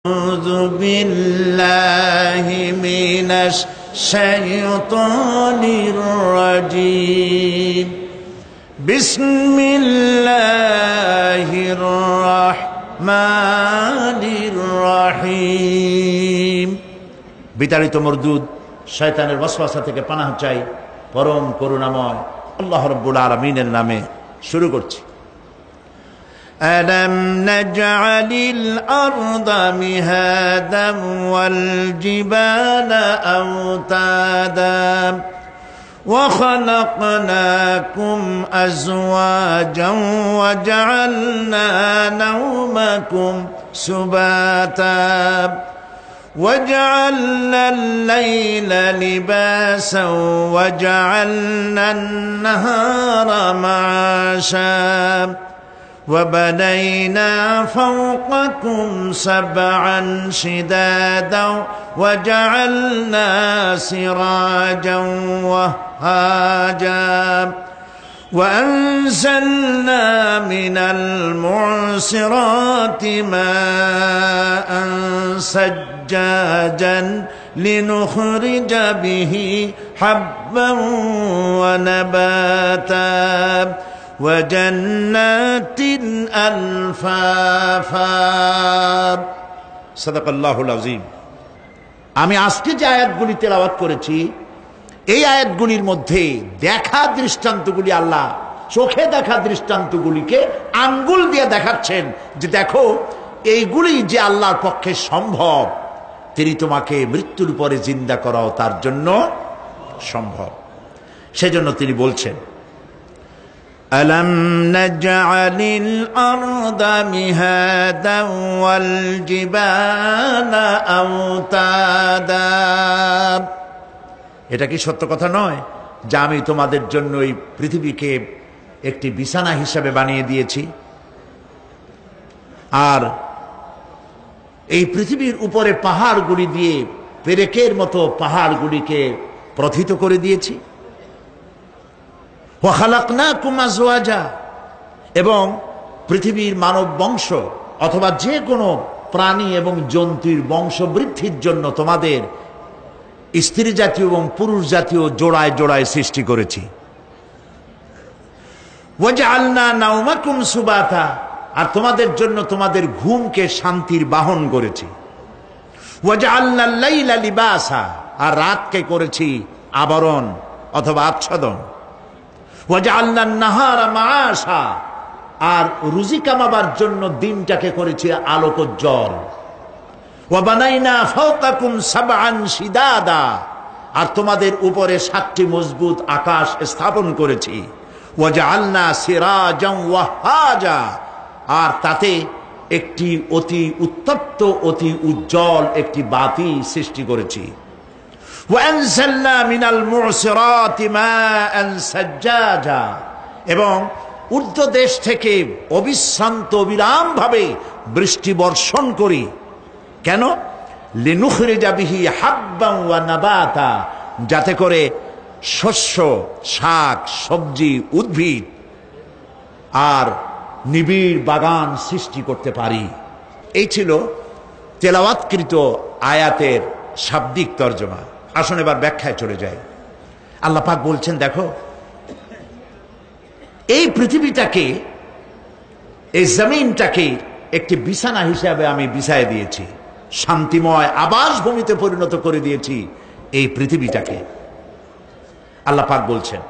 أعوذ بالله من الشيطان الرجيم بسم الله الرحمن الرحيم বিতাড়িত মরদুদ শয়তানের ওয়াসওয়াসা থেকে পানাহ চাই পরম করুণাময় আল্লাহ রাব্বুল আলামিনের নামে শুরু করছি। ألم نجعل الأرض مهادا والجبال أوتادا وخلقناكم أزواجا وجعلنا نومكم سباتا وجعلنا الليل لباسا وجعلنا النهار معاشا وبنينا فوقكم سبعا شدادا وجعلنا سراجا وهاجا وأنزلنا من المعصرات ماء ثجاجا لنخرج به حبا ونباتا وجنات ألفافا সাদাকাল্লাহুল আযীম। আমি আজকে যে আয়াতগুলি তেলাওয়াত করেছি এই আয়াতগুলির মধ্যে দেখা দৃষ্টান্তগুলি আল্লাহ চোখে দেখা দৃষ্টান্তগুলিকে আঙ্গুল দিয়ে দেখাচ্ছেন যে দেখো এইগুলি যে আল্লাহর পক্ষে সম্ভব, তিনি তোমাকে মৃত্যুর পরে জিন্দা করাও তার জন্য সম্ভব। সেজন্য তিনি বলছেন ألم نجعل الأرض مهادا والجبال أوتادا। এটা কি সত্য কথা নয় যে আমি তোমাদের জন্য এই পৃথিবীকে একটি বিছানা হিসাবে বানিয়ে দিয়েছি, আর এই পৃথিবীর উপরে পাহাড়গুলি দিয়ে পেরেকের মতো পাহাড়গুলিকে প্রথিত করে দিয়েছি। ওয়াখালাকনাকুম আজওয়াজা, এবং পৃথিবীর মানব বংশ অথবা যে কোনো প্রাণী এবং জন্তুর বংশ বৃদ্ধির জন্য তোমাদের স্ত্রী জাতীয় এবং পুরুষ জাতীয় জোড়ায় জোড়ায় সৃষ্টি করেছি। ওয়াজআলনা নাওমাকুম সুবাতা, আর তোমাদের জন্য তোমাদের ঘুমকে শান্তির বাহন করেছি। ওয়াজআলনা লাইলা লিবাসা, আর রাতকে করেছি আবরণ অথবা আচ্ছাদন। ওয়াজআলনা নাহারা মাআশা, আর রুজি কামাবার জন্য দিনটাকে করেছি আলোকোজ্জ্বল। ওয়া বানাইনা ফাওকাকুম সাবআন শিদাদা, আর তোমাদের উপরে 7টি মজবুত আকাশ স্থাপন করেছি। ওয়াজআলনা সিরাজান ওয়াহাজা, আর তাতে একটি অতি উত্তপ্ত অতি উজ্জ্বল একটি বাতি সৃষ্টি করেছি। وأنزلنا من المعصرات ماء ثجاجا, এবং ঊর্ধ্ব দেশ থেকে অবিশ্রান্ত অবিরাম ভাবে বৃষ্টি বর্ষণ করি। কেন? লিনুখরিজা বিহি হাব্বান ওয়া নাবাতা, যাতে করে শস্য, শাক, সবজি, উদ্ভিদ আর নিবিড় বাগান সৃষ্টি করতে পারি। এই ছিল তেলাওয়াতকৃত আয়াতের শাব্দিক তর্জমা। আসুন এবার ব্যাখ্যায় চলে যায়। আল্লাহ পাক বলছেন দেখো এই পৃথিবীটাকে, এই জমিনটাকে একটি বিছানা হিসাবে আমি বিছায় দিয়েছি, শান্তিময় আবাস ভূমিতে পরিণত করে দিয়েছি এই পৃথিবীটাকে। আল্লাহ পাক বলছেন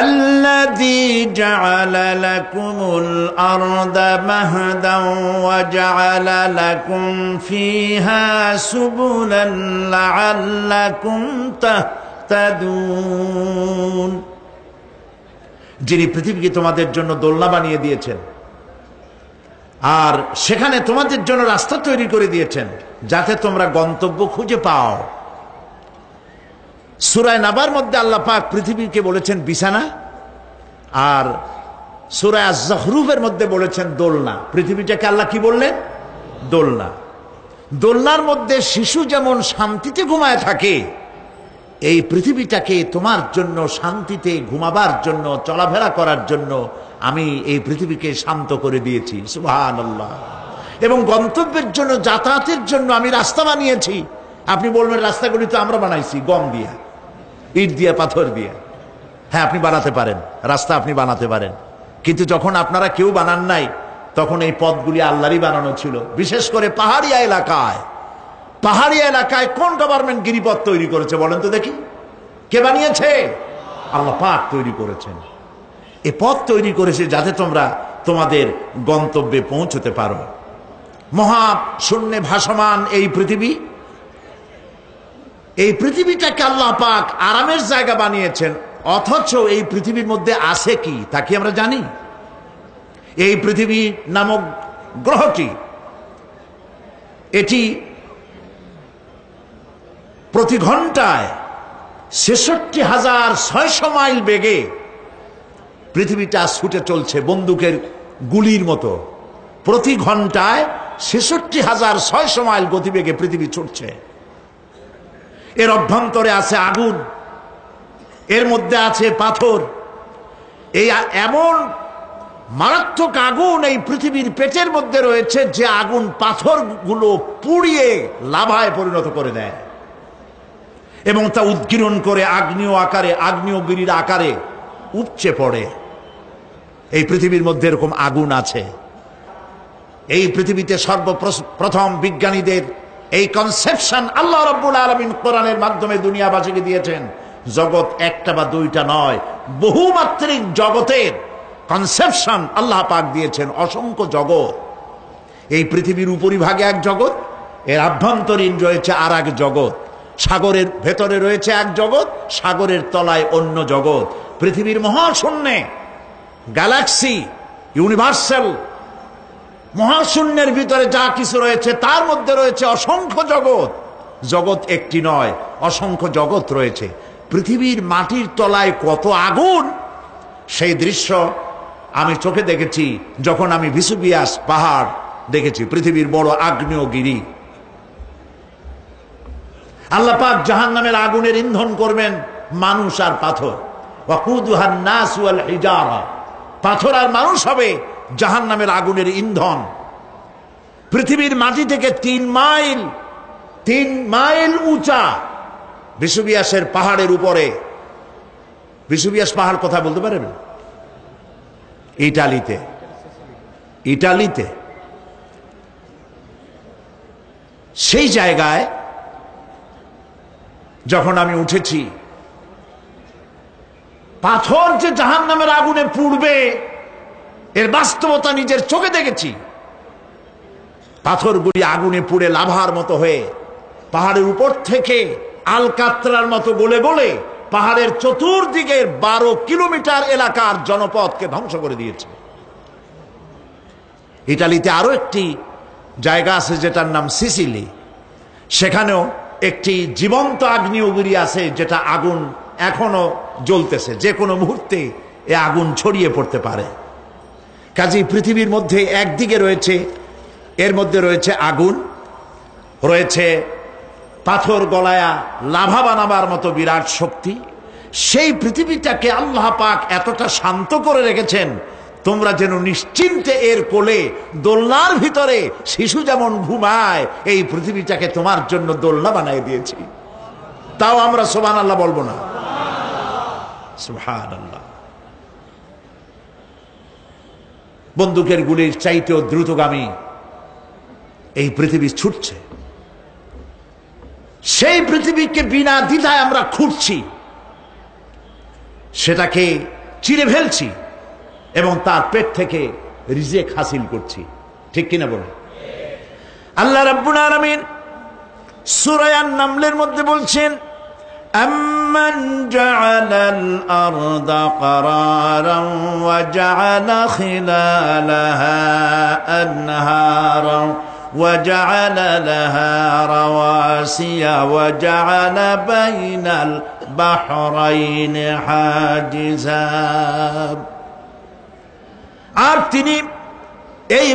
الذي جعل لكم الأرض مهدا وجعل لكم فيها سبلا لعلكم تهتدون, যিনি পৃথিবীকে তোমাদের জন্য দোলনা বানিয়ে দিয়েছেন আর সেখানে তোমাদের জন্য রাস্তা তৈরি করে দিয়েছেন যাতে তোমরা গন্তব্য খুঁজে পাও। সূরা নাবার মধ্যে আল্লাহ পাক পৃথিবীকে বলেছেন বিছানা, আর সূরা আয-যখরুফের মধ্যে বলেছেন দোলনা। পৃথিবীটাকে আল্লাহ কি বললেন? দোলনা। দোলনার মধ্যে শিশু যেমন শান্তিতে ঘুমায় থাকে, এই পৃথিবীটাকে তোমার জন্য শান্তিতে ঘুমাবার জন্য, চলাফেরা করার জন্য আমি এই পৃথিবীকে শান্ত করে দিয়েছি। সুবহানাল্লাহ। এবং গন্তব্যের জন্য, যাতায়াতের জন্য আমি রাস্তা বানিয়েছি। আপনি বলবেন রাস্তাগুলি তো আমরা বানাইছি গম দিয়া, ইট দিয়া, পাথর দিয়া। হ্যাঁ, আপনি বানাতে পারেন, রাস্তা আপনি বানাতে পারেন, কিন্তু যখন আপনারা কেউ বানান নাই তখন এই পথগুলি আল্লাহরই বানানো ছিল। বিশেষ করে পাহাড়িয়া এলাকায় কোন গভর্নমেন্ট গিরিপথ তৈরি করেছে বলেন তো দেখি? কে বানিয়েছে? আল্লাহ পাক তৈরি করেছেন। এই পথ তৈরি করেছে যাতে তোমরা তোমাদের গন্তব্যে পৌঁছতে পারো। মহা শূন্যে ভাসমান এই পৃথিবীটাকে আল্লাহ পাক আরামের জায়গা বানিয়েছেন, অথচ এই পৃথিবীর মধ্যে আছে কি তা কি আমরা জানি? এই পৃথিবী নামক গ্রহটি, এটি প্রতি ঘন্টায় ৬৬,৬০০ মাইল বেগে পৃথিবীটা ছুটে চলছে বন্দুকের গুলির মতো। প্রতি ঘন্টায় ৬৬,৬০০ মাইল গতিবেগে পৃথিবী ছুটছে। এর অভ্যন্তরে আছে আগুন, এর মধ্যে আছে পাথর। এই এমন মারাত্মক আগুন এই পৃথিবীর পেটের মধ্যে রয়েছে যে আগুন পাথরগুলো পুড়িয়ে লাভায় পরিণত করে দেয় এবং তা উদ্গীরণ করে আগ্নেয়গিরির আকারে উপচে পড়ে। এই পৃথিবীর মধ্যে এরকম আগুন আছে। এই পৃথিবীতে সর্বপ্রথম বিজ্ঞানীদের এই কনসেপশন আল্লাহ রাব্বুল আলামিন কোরআনের মাধ্যমে দুনিয়াবাসীকে দিয়েছেন। জগৎ একটা বা দুইটা নয়, বহুমাত্রিক জগতের কনসেপশন আল্লাহ পাক দিয়েছেন, অসংখ্য জগৎ। এই পৃথিবীর উপরিভাগে এক জগৎ, এর আভ্যন্তরীণ রয়েছে আর এক জগৎ, সাগরের ভেতরে রয়েছে এক জগৎ, সাগরের তলায় অন্য জগৎ। পৃথিবীর মহাশূন্যে গ্যালাক্সি, ইউনিভার্সাল মহাশূন্যের ভিতরে যা কিছু রয়েছে তার মধ্যে রয়েছে অসংখ্য জগৎ। জগৎ একটি নয়, অসংখ্য জগৎ রয়েছে। পৃথিবীর মাটির তলায় কত আগুন, সেই দৃশ্য আমি চোখে দেখেছি যখন আমি ভেসুভিয়াস পাহাড় দেখেছি, পৃথিবীর বড় আগ্নেয়গিরি। আল্লাহ পাক জাহান্নামের আগুনের ইন্ধন করবেন মানুষ আর পাথর। ওয়াকুদুহান নাস ওয়াল হিজারা, পাথর আর মানুষ হবে জাহান্নামের আগুনের ইন্ধন। পৃথিবীর মাটি থেকে 3 মাইল উঁচা ভেসুভিয়াসের পাহাড়ের উপরে। ভেসুভিয়াস পাহাড় কোথায় বলতে পারেন? ইটালিতে। সেই জায়গায় যখন আমি উঠেছি, পাথর যে জাহান্নামের আগুনে পুড়বে এর বাস্তবতা নিজের চোখে দেখেছি। পাথরগুলি আগুনে পুড়ে লাভার মতো হয়ে পাহাড়ের উপর থেকে আলকাতরার মতো গলে গলে পাহাড়ের চতুর্দিকের 12 কিলোমিটার এলাকার জনপদকে ধ্বংস করে দিয়েছে। ইটালিতে আরো একটি জায়গা আছে যেটার নাম সিসিলি। সেখানেও একটি জীবন্ত আগ্নেয়গিরি আছে, যেটা আগুন এখনো জ্বলতেছে, যে কোনো মুহূর্তে এ আগুন ছড়িয়ে পড়তে পারে। কাজেই পৃথিবীর মধ্যে একদিকে রয়েছে, এর মধ্যে রয়েছে আগুন, রয়েছে পাথর গলায়া লাভা বানাবার মতো বিরাট শক্তি। সেই পৃথিবীটাকে আল্লাহ পাক এতটা শান্ত করে রেখেছেন, তোমরা যেন নিশ্চিন্তে এর কোলে দোলনার ভিতরে শিশু যেমন ঘুমায়, এই পৃথিবীটাকে তোমার জন্য দোলনা বানিয়ে দিয়েছি। তাও আমরা সুবহানাল্লাহ বলবো না? সুবহানাল্লাহ। বন্দুকের গুলির চাইতেও দ্রুতগামী এই পৃথিবী ছুটছে। সেই পৃথিবীকে বিনা দ্বিধায় আমরা খুঁজছি, সেটাকে চিরে ফেলছি এবং তার পেট থেকে রিজেক হাসিল করছি। ঠিক কিনা বলে? আল্লাহ রাব্বুল আলামিন সূরা আন-নামলের মধ্যে বলছেন, أَمَّنْ جَعَلَ الْأَرْضَ قَرَارًا وَجَعَلَ خِلَالَهَا أَنْهَارًا وَجَعَلَ لَهَا رَوَاسِيَ وَجَعَلَ بَيْنَ الْبَحْرَيْنِ حَاجِزًا। আর তিনি এই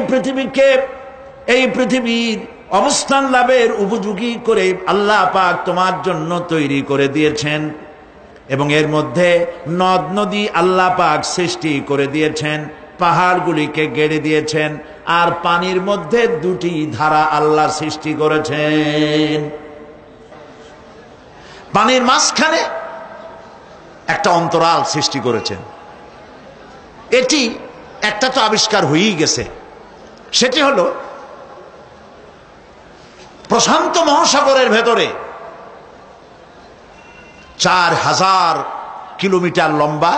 পৃথিবীর অবস্থান লাভের উপযোগী করে আল্লাহ পাক তোমার জন্য তৈরি করে দিয়েছেন এবং এর মধ্যে নদ নদী আল্লাহ পাক সৃষ্টি করে দিয়েছেন। পাহাড়গুলিকে গেড়ে দিয়েছেন, আর পানির মধ্যে দুটি ধারা আল্লাহ সৃষ্টি করেছেন। পানির মাঝখানে একটা অন্তরাল সৃষ্টি করেছেন। এটি একটা তো আবিষ্কার হয়েই গেছে, সেটি হলো প্রশান্ত মহাসাগরের ভেতরে 4000 কিলোমিটার লম্বা,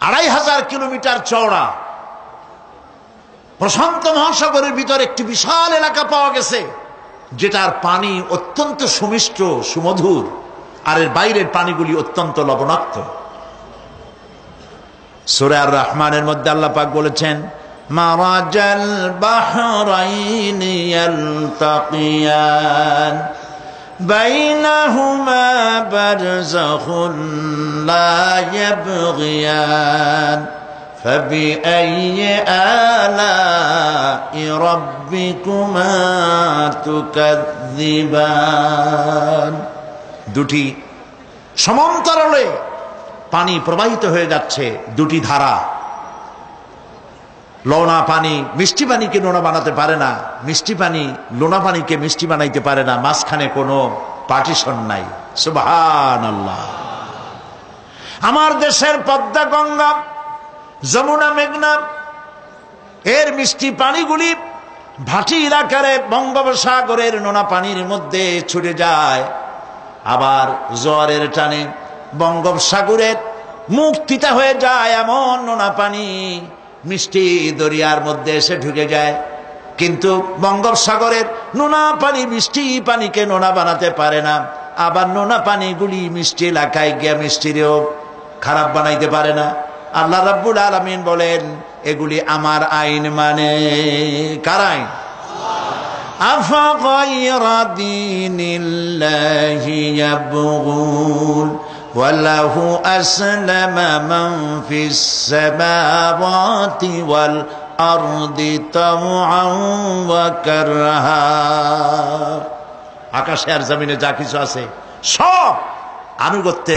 2500 কিলোমিটার চওড়া প্রশান্ত মহাসাগরের ভিতরে একটি বিশাল এলাকা পাওয়া গেছে, যেটার পানি অত্যন্ত সুমিষ্ট সুমধুর, আর এর বাইরের পানিগুলি অত্যন্ত লবণাক্ত। সূরা আর রহমানের মধ্যে আল্লাহ পাক বলেছেন, মারাজাল বাহরাইনি ইয়ালতাকিয়ান বাইনাহুমা বারযাখুন লা ইয়াবগিয়ান ফাবিআইয়ি আলাই রাব্বিকুমা তুকাযযিবান। দুটি সমান্তরালে পানি প্রবাহিত হয়ে যাচ্ছে, দুটি ধারা। লোনা পানি মিষ্টি পানিকে লোনা বানাতে পারে না, মিষ্টি পানি লোনা পানিকে মিষ্টি বানাইতে পারে না, মাঝখানে কোনো পার্টিশন নাই। সুবহানাল্লাহ। আমার দেশের পদ্মা, গঙ্গা, যমুনা, মেঘনা এর মিষ্টি পানিগুলি ভাটি এলাকারে বঙ্গোপসাগরের নোনা পানির মধ্যে ছুটে যায়, আবার জোয়ারের টানে বঙ্গোপসাগরের মুখ তিতা হয়ে যায়, এমন নোনা পানি মিষ্টি দরিয়ার মধ্যে এসে ঢুকে যায়। কিন্তু বঙ্গোপসাগরের নোনা পানি মিষ্টি পানিকে নোনা বানাতে পারে না, আবার নোনা পানিগুলি মিষ্টি এলাকায় গিয়ে মিষ্টিরেও খারাপ বানাইতে পারে না। আল্লাহ রাব্বুল আলামিন বলেন, এগুলি আমার আইন। মানে কার আইন? আফাগায়রা দীনিল্লাহি ইয়াবগুন ওয়ালাহু আসলামা মান ফিস সামাওয়াতি ওয়াল আরদি তাওআন ওয়া কারহা। আকাশে আর জমিনে যা কিছু আছে সব আনুগত্যে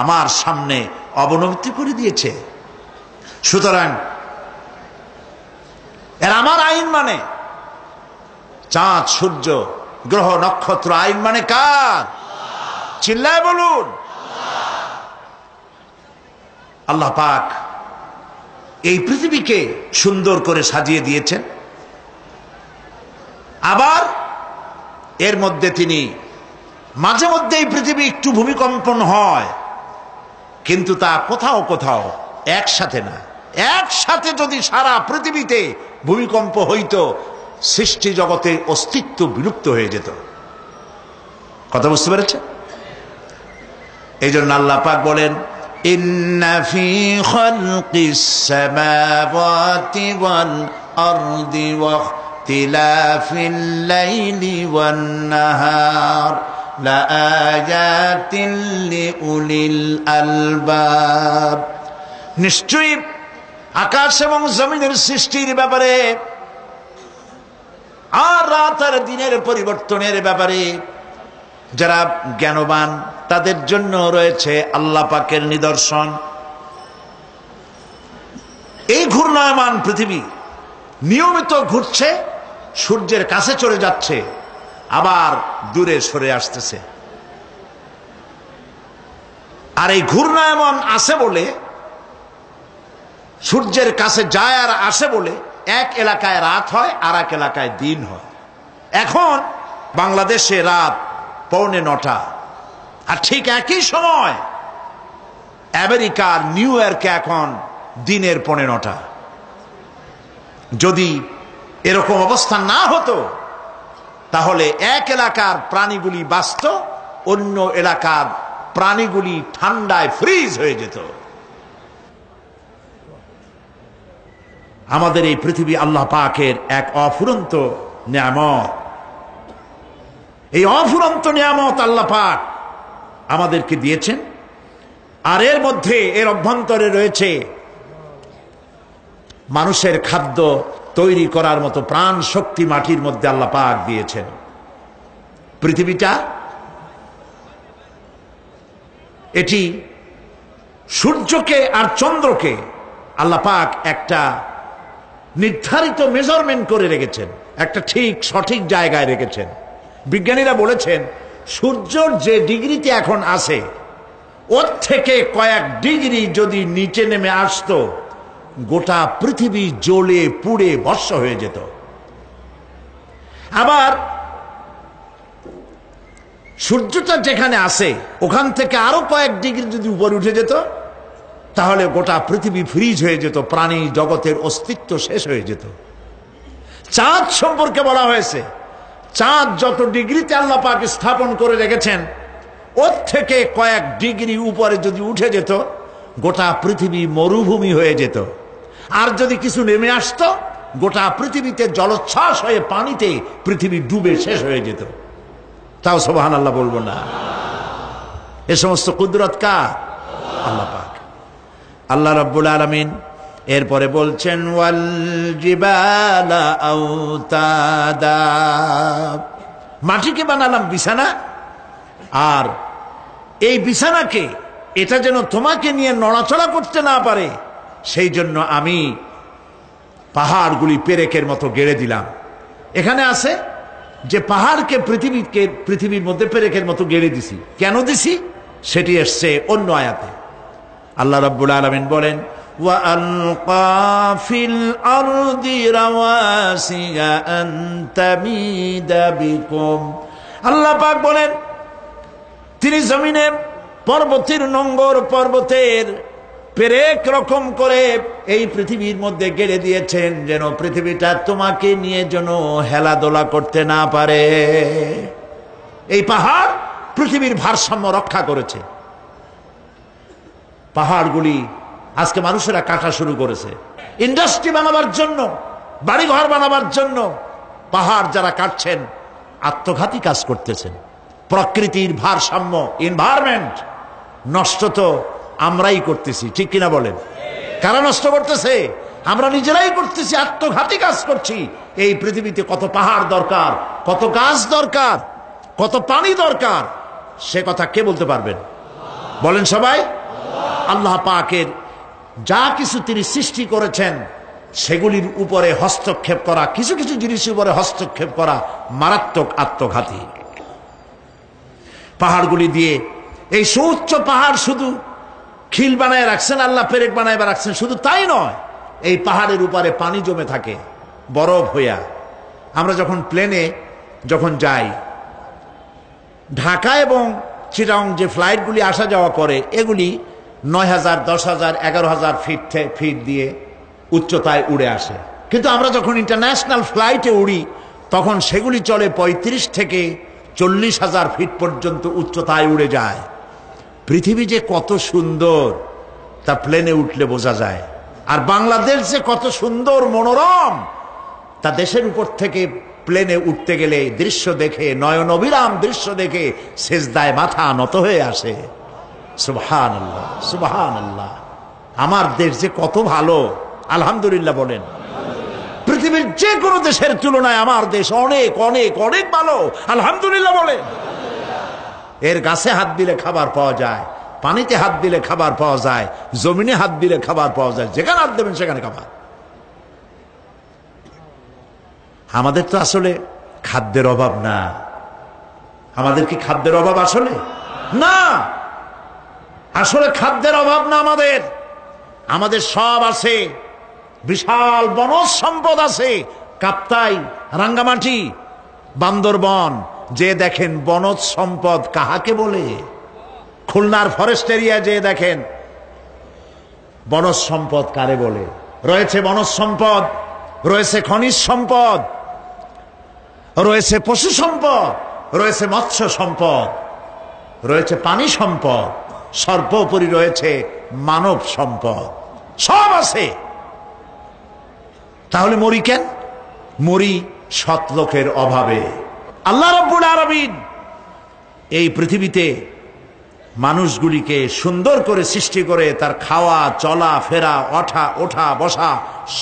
আমার সামনে অবনতি করে দিয়েছে। সুতরাং এর আমার আইন মানে, চাঁদ, সূর্য, গ্রহ, নক্ষত্র আইন মানে কার? চিল্লায় বলুন। আল্লাহ পাক এই পৃথিবীকে সুন্দর করে সাজিয়ে দিয়েছেন, আবার এর মধ্যে তিনি মাঝে মধ্যে এই পৃথিবী একটু ভূমিকম্পন হয়, কিন্তু তা কোথাও কোথাও একসাথে না। একসাথে যদি সারা পৃথিবীতে ভূমিকম্প হইতো, সৃষ্টি জগতের অস্তিত্ব বিলুপ্ত হয়ে যেত। কথা বুঝতে পেরেছেন? এই জন্য আল্লাহ পাক বলেন, ইন্না ফি খালকিস সামাওয়াতি ওয়াল আরদি ওয়া ইখতিলাফিল লাইলি ওয়ান নাহার লাআয়াতিন লিউলিল আলবাব। নিশ্চয়ই আকাশ এবং জমিনের সৃষ্টির ব্যাপারে আর রাত আর দিনের পরিবর্তনের ব্যাপারে যারা জ্ঞানবান তাদের জন্য রয়েছে আল্লাহ পাকের নিদর্শন। এই ঘূর্ণায়মান পৃথিবী নিয়মিত ঘুরছে, সূর্যের কাছে চলে যাচ্ছে, আবার দূরে সরে আসতেছে। আর এই ঘূর্ণায়মান আসে বলে, সূর্যের কাছে যায় আর আসে বলে এক এলাকায় রাত হয় আর এক এলাকায় দিন হয়। এখন বাংলাদেশে রাত 8:45, আর ঠিক একই সময় আমেরিকার নিউ ইয়র্কে এখন দিনের 9:45। যদি এরকম অবস্থা না হতো, তাহলে এক এলাকার প্রাণীগুলি বাঁচত, অন্য এলাকার প্রাণীগুলি ঠান্ডায় ফ্রিজ হয়ে যেত। আমাদের এই পৃথিবী আল্লাহ পাকের এক অফুরন্ত নিয়ামত। এই অফুরন্ত নিয়ামত আল্লাহ পাক আমাদেরকে দিয়েছেন, আর এর মধ্যে এর অভ্যন্তরে রয়েছে মানুষের খাদ্য তৈরি করার মতো প্রাণ শক্তি মাটির মধ্যে আল্লাহ পাক দিয়েছেন। পৃথিবীটা এটি সূর্যকে আর চন্দ্রকে আল্লাহ পাক একটা নির্ধারিত মেজারমেন্ট করে রেখেছেন, একটা ঠিক সঠিক জায়গায় রেখেছেন। বিজ্ঞানীরা বলেছেন সূর্যর যে ডিগ্রিতে এখন আছে ওর থেকে কয়েক ডিগ্রি যদি নিচে নেমে আসতো, গোটা পৃথিবী জ্বলে পুড়ে ভস্ম হয়ে যেত। আবার সূর্যটা যেখানে আছে ওখান থেকে আরো কয়েক ডিগ্রি যদি উপরে উঠে যেত, তাহলে গোটা পৃথিবী ফ্রিজ হয়ে যেত, প্রাণী জগতের অস্তিত্ব শেষ হয়ে যেত। চাঁদ সম্পর্কে বলা হয়েছে চাঁদ যত ডিগ্রিতে আল্লাহ পাক স্থাপন করে রেখেছেন ওর থেকে কয়েক ডিগ্রি উপরে যদি উঠে যেত, গোটা পৃথিবী মরুভূমি হয়ে যেত। আর যদি কিছু নেমে আসতো, গোটা পৃথিবীতে জলোচ্ছ্বাস হয়ে পানিতে পৃথিবী ডুবে শেষ হয়ে যেত। তাও সুবহানাল্লাহ বলবো না? এ সমস্ত কুদরত কার? আল্লাহ পাক। আল্লাহ রাব্বুল আলামিন এরপরে বলছেন ওয়াল জিবালা আওতাদা, মাটিকে বানালাম বিছানা, আর এই বিছানাকে এটা যেন তোমাকে নিয়ে নড়াচড়া করতে না পারে সেই জন্য আমি পাহাড়গুলি পেরেকের মতো গেড়ে দিলাম। এখানে আছে যে পাহাড়কে পৃথিবীর মধ্যে পেরেকের মতো গেড়ে দিছি। কেন দিছি সেটি এসছে অন্য আয়াতে। আল্লাহ রাব্বুল আলামিন বলেন وَأَلْقَى فِي الْأَرْضِ رَوَاسِيَ أَن تَمِيدَ بِكُمْ, আল্লাহ পাক বলেন তিনি জমিনে পর্বতের নোঙ্গর, পর্বতের পেরেক রকম করে এই পৃথিবীর মধ্যে গেড়ে দিয়েছেন যেন পৃথিবীটা তোমাকে নিয়ে যেন হেলাদোলা করতে না পারে। এই পাহাড় পৃথিবীর ভারসাম্য রক্ষা করেছে। পাহাড়গুলি আজকে মানুষেরা কাটা শুরু করেছে ইন্ডাস্ট্রি বানাবার জন্য, বাড়িঘর বানাবার জন্য। পাহাড় যারা কাটছেন আত্মঘাতী কাজ করতেছেন। প্রকৃতির ভারসাম্য, এনভায়রনমেন্ট নষ্ট তো আমরাই করতেছি, ঠিক কিনা বলেন? কারা নষ্ট করতেছে? আমরা নিজেরাই করতেছি, আত্মঘাতী কাজ করছি। এই পৃথিবীতে কত পাহাড় দরকার, কত গাছ দরকার, কত পানি দরকার, সে কথা কে বলতে পারবেন? বলেন সবাই। আল্লাহ পাকের যা কিছু তিনি সৃষ্টি করেছেন সেগুলির উপরে হস্তক্ষেপ করা, কিছু কিছু জিনিসের উপরে হস্তক্ষেপ করা মারাত্মক আত্মঘাতী। পাহাড়গুলি দিয়ে এই সুউচ্চ পাহাড় শুধু খিল বানায় রাখছেন আল্লাহ, পেরেক বানায় রাখছেন, শুধু তাই নয়, এই পাহাড়ের উপরে পানি জমে থাকে বরফ হইয়া। আমরা যখন প্লেনে যখন যাই, ঢাকা এবং চিটাগং যে ফ্লাইটগুলি আসা যাওয়া করে এগুলি 9,000, 10,000, 11,000 ফিট দিয়ে উচ্চতায় উড়ে আসে। কিন্তু আমরা যখন ইন্টারন্যাশনাল ফ্লাইটে উড়ি তখন সেগুলি চলে 35 থেকে 40,000 ফিট পর্যন্ত উচ্চতায় উড়ে যায়। পৃথিবী যে কত সুন্দর তা প্লেনে উঠলে বোঝা যায়। আর বাংলাদেশ যে কত সুন্দর মনোরম তা দেশের উপর থেকে প্লেনে উঠতে গেলে দৃশ্য দেখে, নয়ন অবিরাম দৃশ্য দেখে সেজদায় মাথা নত হয়ে আসে। সুবহানাল্লাহ, সুবহানাল্লাহ। আমার দেশ যে কত ভালো, আলহামদুলিল্লাহ বলেন। পৃথিবীর যে কোনো দেশের তুলনায় আমার দেশ অনেক অনেক অনেক ভালো, আলহামদুলিল্লাহ বলেন। এর গাছে হাত দিলে খাবার পাওয়া যায়, পানিতে হাত দিলে খাবার পাওয়া যায়, জমিনে হাত দিলে খাবার পাওয়া যায়, যেখানে হাত দেবেন সেখানে খাবার। আমাদের তো আসলে খাদ্যের অভাব না। আমাদের কি খাদ্যের অভাব আসলে? না, আসলে খাদ্যের অভাব না। আমাদের সব আছে, বিশাল বনজ সম্পদ আছে। কাপ্তাই, রাঙ্গামাটি, বান্দরবন যে দেখেন বনজ সম্পদ কাহাকে বলে। খুলনার ফরেস্ট এরিয়া যে দেখেন বনজ সম্পদ কারে বলে। রয়েছে বনজ সম্পদ, রয়েছে খনিজ সম্পদ, রয়েছে পশু সম্পদ, রয়েছে মৎস্য সম্পদ, রয়েছে পানি সম্পদ, সর্বোপরি রয়েছে মানব সম্পদ। সব আছে। তাহলে মরি কেন? মরি সৎ লোকের অভাবে। আল্লাহ রাব্বুল আলামিন এই পৃথিবীতে মানুষগুলিকে সুন্দর করে সৃষ্টি করে তার খাওয়া, চলা ফেরা, ওঠা বসা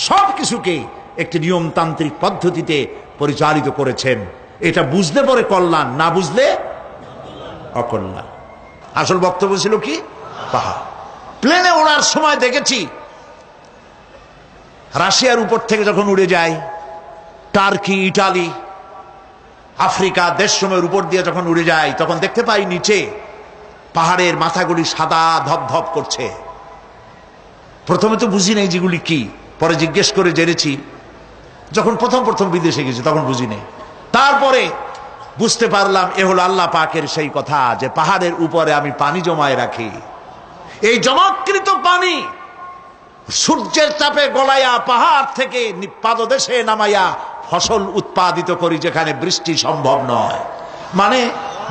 সব কিছুকে একটি নিয়মতান্ত্রিক পদ্ধতিতে পরিচালিত করেছেন। এটা বুঝলে পরে কল্যাণ, না বুঝলে অকল্যাণ। আসল বক্তব্য ছিল কি? পাহাড়। প্লেনে ওড়ার সময় দেখেছি রাশিয়ার উপর থেকে যখন উড়ে যায়, টার্কি, ইটালি, আফ্রিকা দেশসমূহের উপর দিয়ে যখন উড়ে যায়, তখন দেখতে পাই নিচে পাহাড়ের মাথাগুলি সাদা ধপধপ করছে। প্রথমে তো বুঝি নাই যেগুলি কি, পরে জিজ্ঞেস করে জেনেছি। যখন প্রথম বিদেশে গেছি তখন বুঝি নাই, তারপরে বুঝতে পারলাম এ হলো আল্লাহ পাকের সেই কথা যে পাহাড়ের উপরে আমি পানি জমায় রাখি। এই জমাকৃত পানি সূর্যের তাপে গলাইয়া পাহাড় থেকে পাদদেশে নামাইয়া ফসল উৎপাদিত করি, যেখানে বৃষ্টি সম্ভব নয়। মানে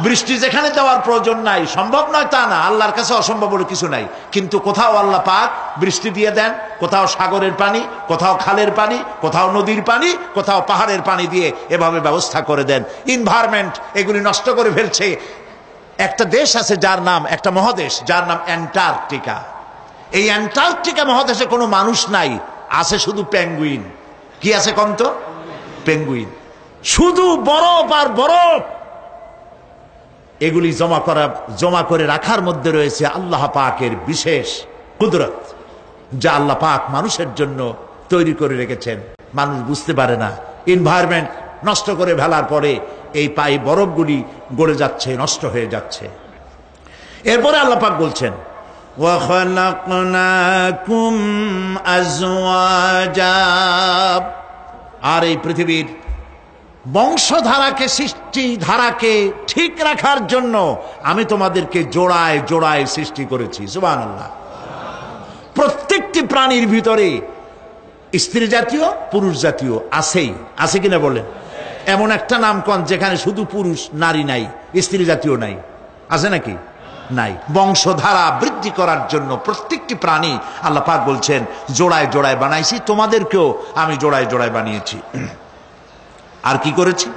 বৃষ্টি যেখানে দেওয়ার প্রয়োজন নাই, সম্ভব নয় তা না, আল্লাহর কাছে অসম্ভব বলে কিছু নাই। কিন্তু কোথাও আল্লাহ পাক বৃষ্টি দিয়ে দেন, কোথাও সাগরের পানি, কোথাও খালের পানি, কোথাও নদীর পানি, কোথাও পাহাড়ের পানি দিয়ে এভাবে ব্যবস্থা করে দেন। এনভায়রনমেন্ট এগুলি নষ্ট করে ফেলছে। একটা দেশ আছে যার নাম, একটা মহাদেশ যার নাম অ্যান্টার্কটিকা। এই অ্যান্টার্কটিকা মহাদেশে কোনো মানুষ নাই, আছে শুধু পেঙ্গুইন। কি আছে কন্ত? পেঙ্গুইন। শুধু বরফ আর বরফ। এগুলি জমা করে রাখার মধ্যে রয়েছে আল্লাহ পাকের বিশেষ কুদরত, যা আল্লাহ পাক মানুষের জন্য তৈরি করে রেখেছেন। মানুষ বুঝতে পারে না। এনভায়রনমেন্ট নষ্ট করে ফেলার পরে এই বরফগুলি গড়ে যাচ্ছে, নষ্ট হয়ে যাচ্ছে। এরপরে আল্লাহ পাক বলছেন, وَخَلَقْنَاكُمْ أَزْوَاجًا, আর এই পৃথিবীর বংশধারাকে, সৃষ্টি ধারাকে ঠিক রাখার জন্য আমি তোমাদেরকে জোড়ায় জোড়ায় সৃষ্টি করেছি। সুবহানাল্লাহ। প্রত্যেকটি প্রাণীর ভিতরে স্ত্রী জাতীয়, পুরুষ জাতীয় আছেই, আছে কিনা বলেন? এমন একটা নামকরণ যেখানে শুধু পুরুষ, নারী নাই, স্ত্রী জাতীয় নাই, আছে নাকি? নাই। বংশধারা বৃদ্ধি করার জন্য প্রত্যেকটি প্রাণী আল্লাহ পাক বলছেন জোড়ায় জোড়ায় বানাইছি, তোমাদেরকেও আমি জোড়ায় জোড়ায় বানিয়েছি। আর কি করেছি?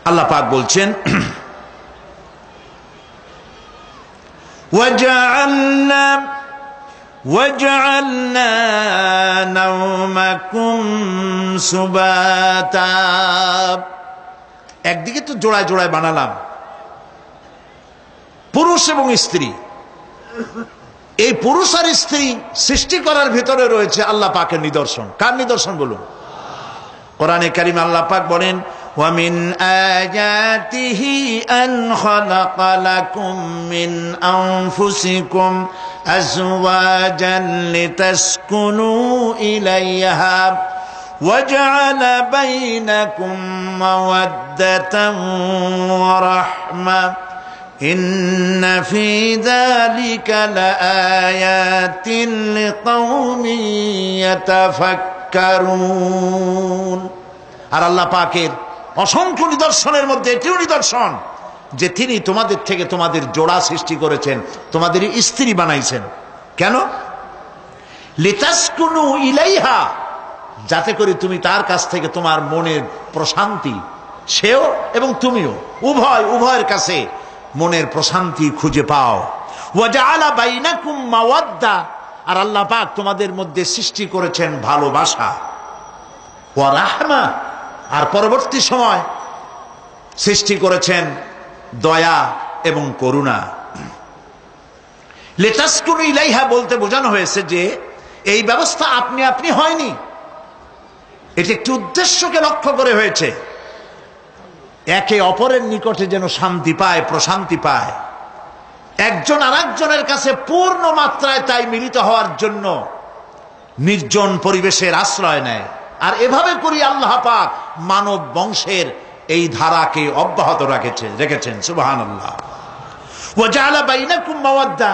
আল্লাহ পাক বলছেন, وَجَعَلْنَا نَوْمَكُمْ سُبَاتًا, একদিকে তো জোড়ায় জোড়ায় বানালাম পুরুষ এবং স্ত্রী। এই পুরুষ আর স্ত্রী সৃষ্টি করার ভিতরে রয়েছে আল্লাহ পাকের নিদর্শন। কার নিদর্শন বলুন? কোরআনে কারীম আল্লাহ পাক বলেন, وَمِنْ آيَاتِهِ أَنْ خَلَقَ لَكُم مِّنْ أَنفُسِكُمْ أَزْوَاجًا لِتَسْكُنُوا إِلَيْهَا وَجَعَلَ بَيْنَكُم مَّوَدَّةً وَرَحْمَةً إِنَّ فِي ذَلِكَ لَآيَاتٍ لِقَوْمٍ يَتَفَكَّرُونَ। আর আল্লাহ পাকের অসংখ্য নিদর্শনের মধ্যে এটিও নিদর্শন যে তিনি তোমাদের থেকে তোমাদের জোড়া সৃষ্টি করেছেন, তোমাদের স্ত্রী বানাইছেন। কেন? লিতাসকুনু ইলাইহা, যাতে করে তুমি তার কাছ থেকে তোমার মনের প্রশান্তি, সেও এবং তুমিও উভয়ের কাছে মনের প্রশান্তি খুঁজে পাও। ওয়াজআলা বাইনাকুম মাওয়াদ্দা, আর আল্লাহ পাক তোমাদের মধ্যে সৃষ্টি করেছেন ভালোবাসা। ওয়া রাহমা, আর পরবর্তী সময় সৃষ্টি করেছেন দয়া এবং করুণা। লিতাসকুনু ইলাইহা বলতে বোঝানো হয়েছে যে এই ব্যবস্থা আপনি আপনি হয়নি, এটি একটি উদ্দেশ্যকে লক্ষ্য করে হয়েছে। একে অপরের নিকটে যেন শান্তি পায়, প্রশান্তি পায়, একজন আরেকজনের কাছে পূর্ণ মাত্রায় তাই মিলিত হওয়ার জন্য নির্জন পরিবেশের আশ্রয় নেয়। আর এভাবে করি আল্লাহ পাক মানব বংশের এই ধারাকে অব্যাহত রেখেছেন। সুবহানাল্লাহ। ওয়াজআলা বাইনাকুম মাওয়াদ্দা,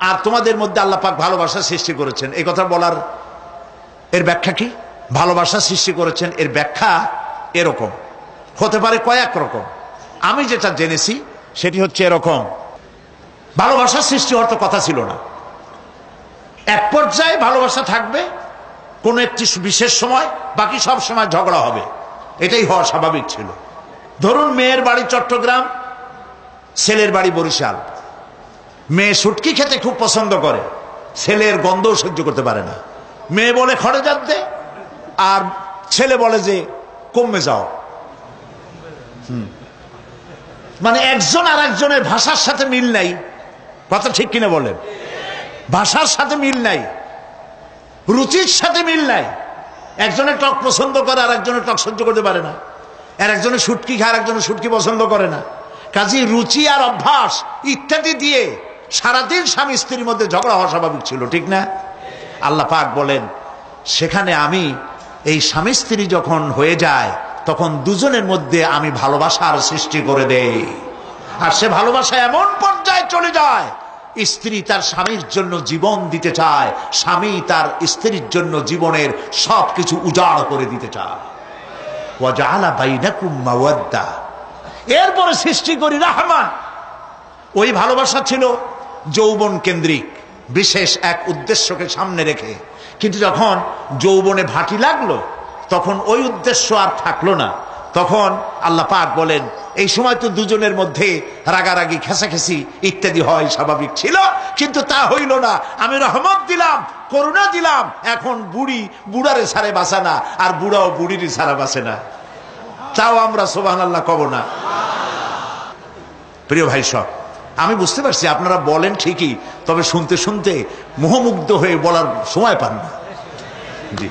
আর তোমাদের মধ্যে আল্লাহ পাক ভালোবাসা সৃষ্টি করেছেন। এই কথা বলার এর ব্যাখ্যা কি? ভালোবাসা সৃষ্টি করেছেন এর ব্যাখ্যা এরকম হতে পারে, কয়েক রকম। আমি যেটা জেনেছি সেটি হচ্ছে এরকম, ভালোবাসা সৃষ্টি হওয়ার তো কথা ছিল না। এক পর্যায়ে ভালোবাসা থাকবে কোন একটি বিশেষ সময়, বাকি সব সময় ঝগড়া হবে, এটাই হওয়া স্বাভাবিক ছিল। ধরুন মেয়ের বাড়ি চট্টগ্রাম, ছেলের বাড়ি বরিশাল। মেয়ে শুটকি খেতে খুব পছন্দ করে, ছেলের গন্ধও সহ্য করতে পারে না। মেয়ে বলে খড়ে জাত দে, আর ছেলে বলে যে কমে যাও। মানে একজন আর একজনের ভাষার সাথে মিল নাই। কথা ঠিক কিনা বলেন? ভাষার সাথে মিল নাই। রুচির সাথে মিল নাই। একজনে টক পছন্দ করে আর একজনে টক সহ্য করতে পারে না, আর একজনে শুটকি খায় আর একজনে শুটকি পছন্দ করে না। কাজে রুচি আর অভ্যাস ইত্যাদি দিয়ে সারাদিন স্বামী স্ত্রীর মধ্যে ঝগড়া হওয়া স্বাভাবিক ছিল, ঠিক না? আল্লাহ পাক বলেন সেখানে আমি এই স্বামী স্ত্রী যখন হয়ে যায় তখন দুজনের মধ্যে আমি ভালোবাসার সৃষ্টি করে দেই। আর সে ভালোবাসা এমন পর্যায়ে চলে যায়, স্ত্রী তার স্বামীর জন্য জীবন দিতে চায়, স্বামী তার স্ত্রীর জন্য জীবনের সবকিছু উজাড় করে দিতে চায়। ওয়াজআলা বাইনাকুম মাওয়াদ্দা, এরপরে সৃষ্টি করি রাহমা। ওই ভালোবাসা ছিল যৌবন কেন্দ্রিক, বিশেষ এক উদ্দেশ্যকে সামনে রেখে। কিন্তু যখন যৌবনে ভাটি লাগলো তখন ওই উদ্দেশ্য আর থাকলো না। তখন আল্লাহ পাক বলেন এই সময় তো দুজনের মধ্যে রাগারাগি খেসাখেসি ইত্যাদি হয়, স্বাভাবিক ছিল, কিন্তু তা হইল না। আমি রহমত দিলাম, করুণা দিলাম, এখন বুড়ি বুড়ারে ছাড়ে বাঁচে না, আর বুড়াও বুড়িরই ছাড়া বাঁচে না। তাও আমরা সুবহানাল্লাহ কব না? প্রিয় ভাই সব, আমি বুঝতে পারছি আপনারা বলেন ঠিকই, তবে শুনতে শুনতে মোহমুগ্ধ হয়ে বলার সময় পান না। জি